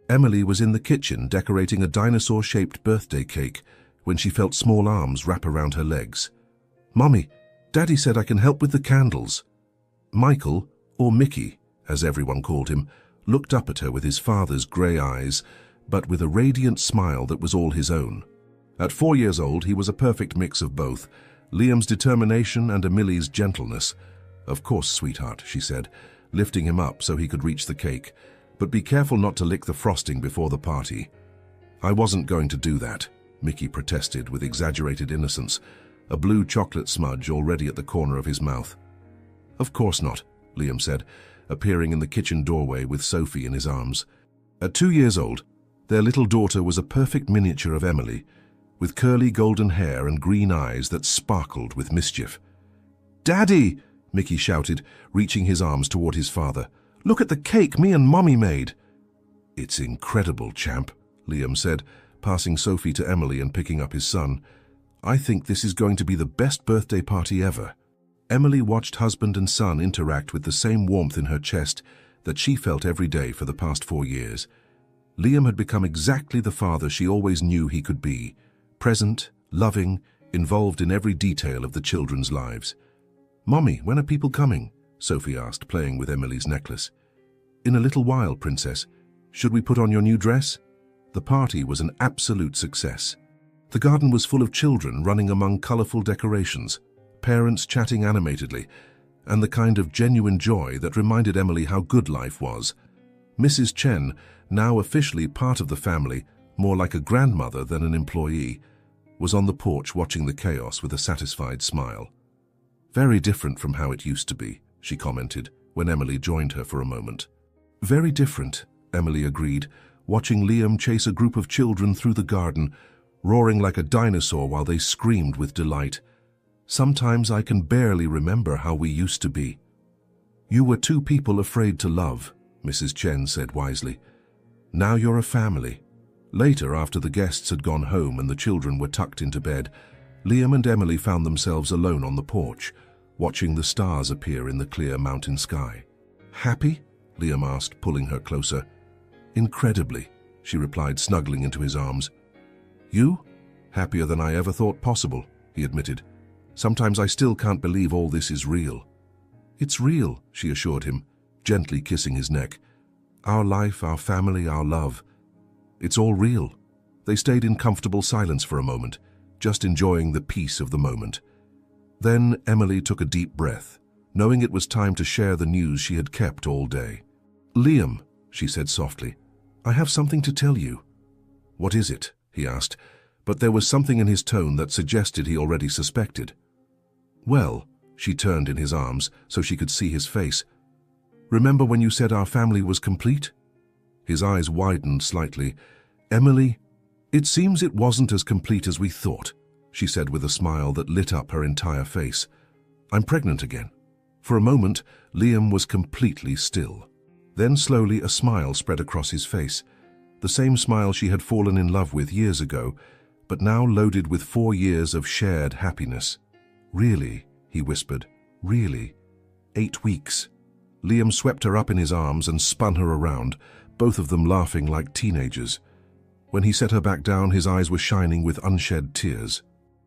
Emily was in the kitchen decorating a dinosaur-shaped birthday cake when she felt small arms wrap around her legs. "Mommy, Daddy said I can help with the candles." Michael, or Mickey, as everyone called him, looked up at her with his father's grey eyes, but with a radiant smile that was all his own. At 4 years old, he was a perfect mix of both, Liam's determination and Emily's gentleness. "Of course, sweetheart," she said, lifting him up so he could reach the cake, "but be careful not to lick the frosting before the party." "I wasn't going to do that," Mickey protested with exaggerated innocence, a blue chocolate smudge already at the corner of his mouth. "Of course not," Liam said, appearing in the kitchen doorway with Sophie in his arms. At 2 years old, their little daughter was a perfect miniature of Emily, with curly golden hair and green eyes that sparkled with mischief. "Daddy!" Mickey shouted, reaching his arms toward his father. "Look at the cake me and Mommy made!" "It's incredible, champ," Liam said, passing Sophie to Emily and picking up his son. "I think this is going to be the best birthday party ever." Emily watched husband and son interact with the same warmth in her chest that she felt every day for the past 4 years. Liam had become exactly the father she always knew he could be, present, loving, involved in every detail of the children's lives. "Mommy, when are people coming?" Sophie asked, playing with Emily's necklace. "In a little while, princess. Should we put on your new dress?" The party was an absolute success. The garden was full of children running among colorful decorations, parents chatting animatedly, and the kind of genuine joy that reminded Emily how good life was. Mrs. Chen, now officially part of the family, more like a grandmother than an employee, was on the porch watching the chaos with a satisfied smile. "Very different from how it used to be," she commented, when Emily joined her for a moment. "Very different," Emily agreed, watching Liam chase a group of children through the garden, roaring like a dinosaur while they screamed with delight. "Sometimes I can barely remember how we used to be." "You were 2 people afraid to love," Mrs. Chen said wisely. "Now you're a family." Later, after the guests had gone home and the children were tucked into bed, Liam and Emily found themselves alone on the porch, watching the stars appear in the clear mountain sky. "Happy?" Liam asked, pulling her closer. "Incredibly," she replied, snuggling into his arms. "You? Happier than I ever thought possible," he admitted. "Sometimes I still can't believe all this is real." "It's real," she assured him, gently kissing his neck. "Our life, our family, our love. It's all real." They stayed in comfortable silence for a moment, just enjoying the peace of the moment. Then Emily took a deep breath, knowing it was time to share the news she had kept all day. "Liam," she said softly, "I have something to tell you." "What is it?" he asked, but there was something in his tone that suggested he already suspected. "Well," she turned in his arms so she could see his face. "Remember when you said our family was complete?" His eyes widened slightly. "Emily, it seems it wasn't as complete as we thought," she said with a smile that lit up her entire face. "I'm pregnant again." For a moment, Liam was completely still. Then slowly a smile spread across his face, the same smile she had fallen in love with years ago, but now loaded with 4 years of shared happiness. "Really?" he whispered. "Really? 8 weeks." Liam swept her up in his arms and spun her around, both of them laughing like teenagers. When he set her back down, his eyes were shining with unshed tears.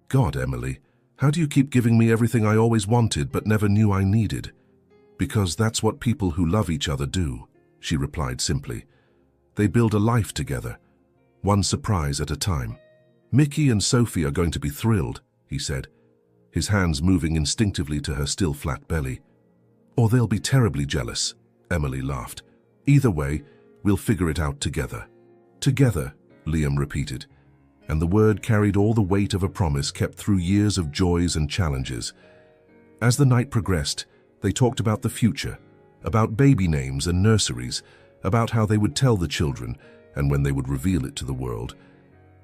"God, Emily, how do you keep giving me everything I always wanted but never knew I needed?" "Because that's what people who love each other do," she replied simply. "They build a life together, one surprise at a time." "Mickey and Sophie are going to be thrilled," he said, his hands moving instinctively to her still flat belly. "Or they'll be terribly jealous," Emily laughed. "Either way, we'll figure it out together." "Together," Liam repeated, and the word carried all the weight of a promise kept through years of joys and challenges. As the night progressed, they talked about the future, about baby names and nurseries, about how they would tell the children and when they would reveal it to the world.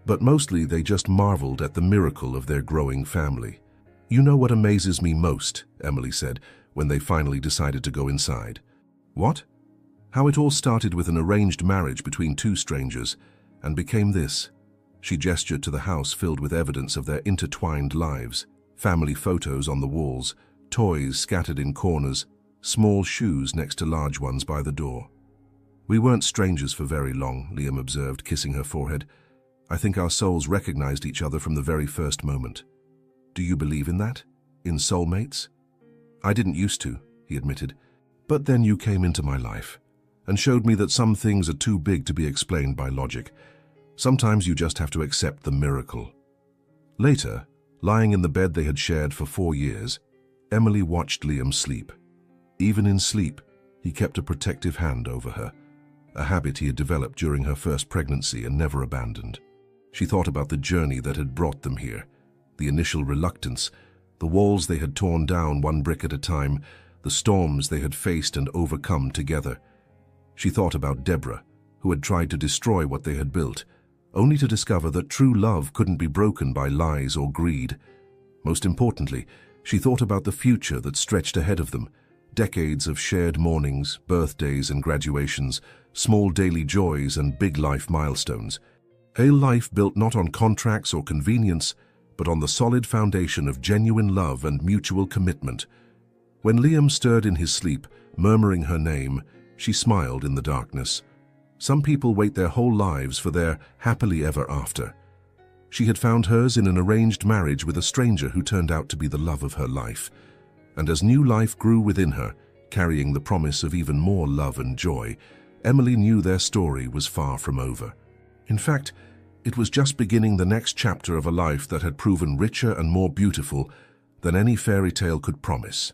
But mostly they just marveled at the miracle of their growing family. "You know what amazes me most," Emily said, when they finally decided to go inside. "What?" "How it all started with an arranged marriage between 2 strangers and became this." She gestured to the house filled with evidence of their intertwined lives, family photos on the walls, toys scattered in corners, small shoes next to large ones by the door. "We weren't strangers for very long," Liam observed, kissing her forehead. "I think our souls recognized each other from the very first moment." "Do you believe in that? In soulmates?" "I didn't used to," he admitted. "But then you came into my life and showed me that some things are too big to be explained by logic. Sometimes you just have to accept the miracle." Later, lying in the bed they had shared for 4 years, Emily watched Liam sleep. Even in sleep, he kept a protective hand over her, a habit he had developed during her first pregnancy and never abandoned. She thought about the journey that had brought them here, the initial reluctance, the walls they had torn down one brick at a time, the storms they had faced and overcome together. She thought about Deborah, who had tried to destroy what they had built, only to discover that true love couldn't be broken by lies or greed. Most importantly, she thought about the future that stretched ahead of them, decades of shared mornings, birthdays and graduations, small daily joys and big life milestones. A life built not on contracts or convenience, but on the solid foundation of genuine love and mutual commitment. When Liam stirred in his sleep, murmuring her name, she smiled in the darkness. Some people wait their whole lives for their happily ever after. She had found hers in an arranged marriage with a stranger who turned out to be the love of her life. And as new life grew within her, carrying the promise of even more love and joy, Emily knew their story was far from over. In fact, it was just beginning the next chapter of a life that had proven richer and more beautiful than any fairy tale could promise.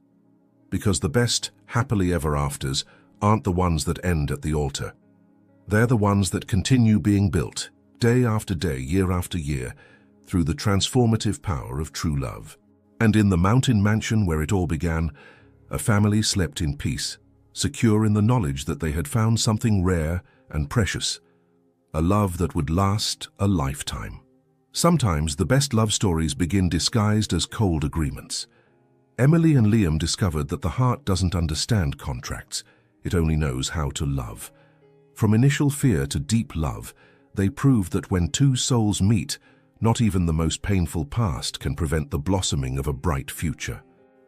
Because the best happily ever afters aren't the ones that end at the altar. They're the ones that continue being built, day after day, year after year, through the transformative power of true love. And in the mountain mansion where it all began, a family slept in peace, secure in the knowledge that they had found something rare and precious, a love that would last a lifetime. Sometimes the best love stories begin disguised as cold agreements. Emily and Liam discovered that the heart doesn't understand contracts, it only knows how to love. From initial fear to deep love, they proved that when two souls meet, not even the most painful past can prevent the blossoming of a bright future.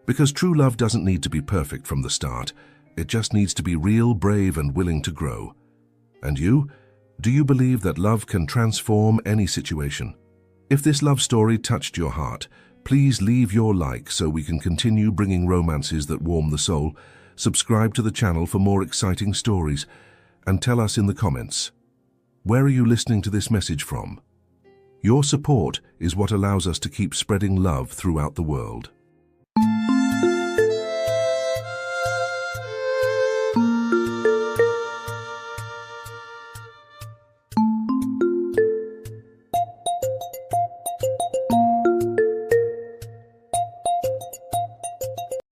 Because true love doesn't need to be perfect from the start, it just needs to be real, brave, and willing to grow. And you? Do you believe that love can transform any situation? If this love story touched your heart, please leave your like so we can continue bringing romances that warm the soul. Subscribe to the channel for more exciting stories, and tell us in the comments, where are you listening to this message from? Your support is what allows us to keep spreading love throughout the world.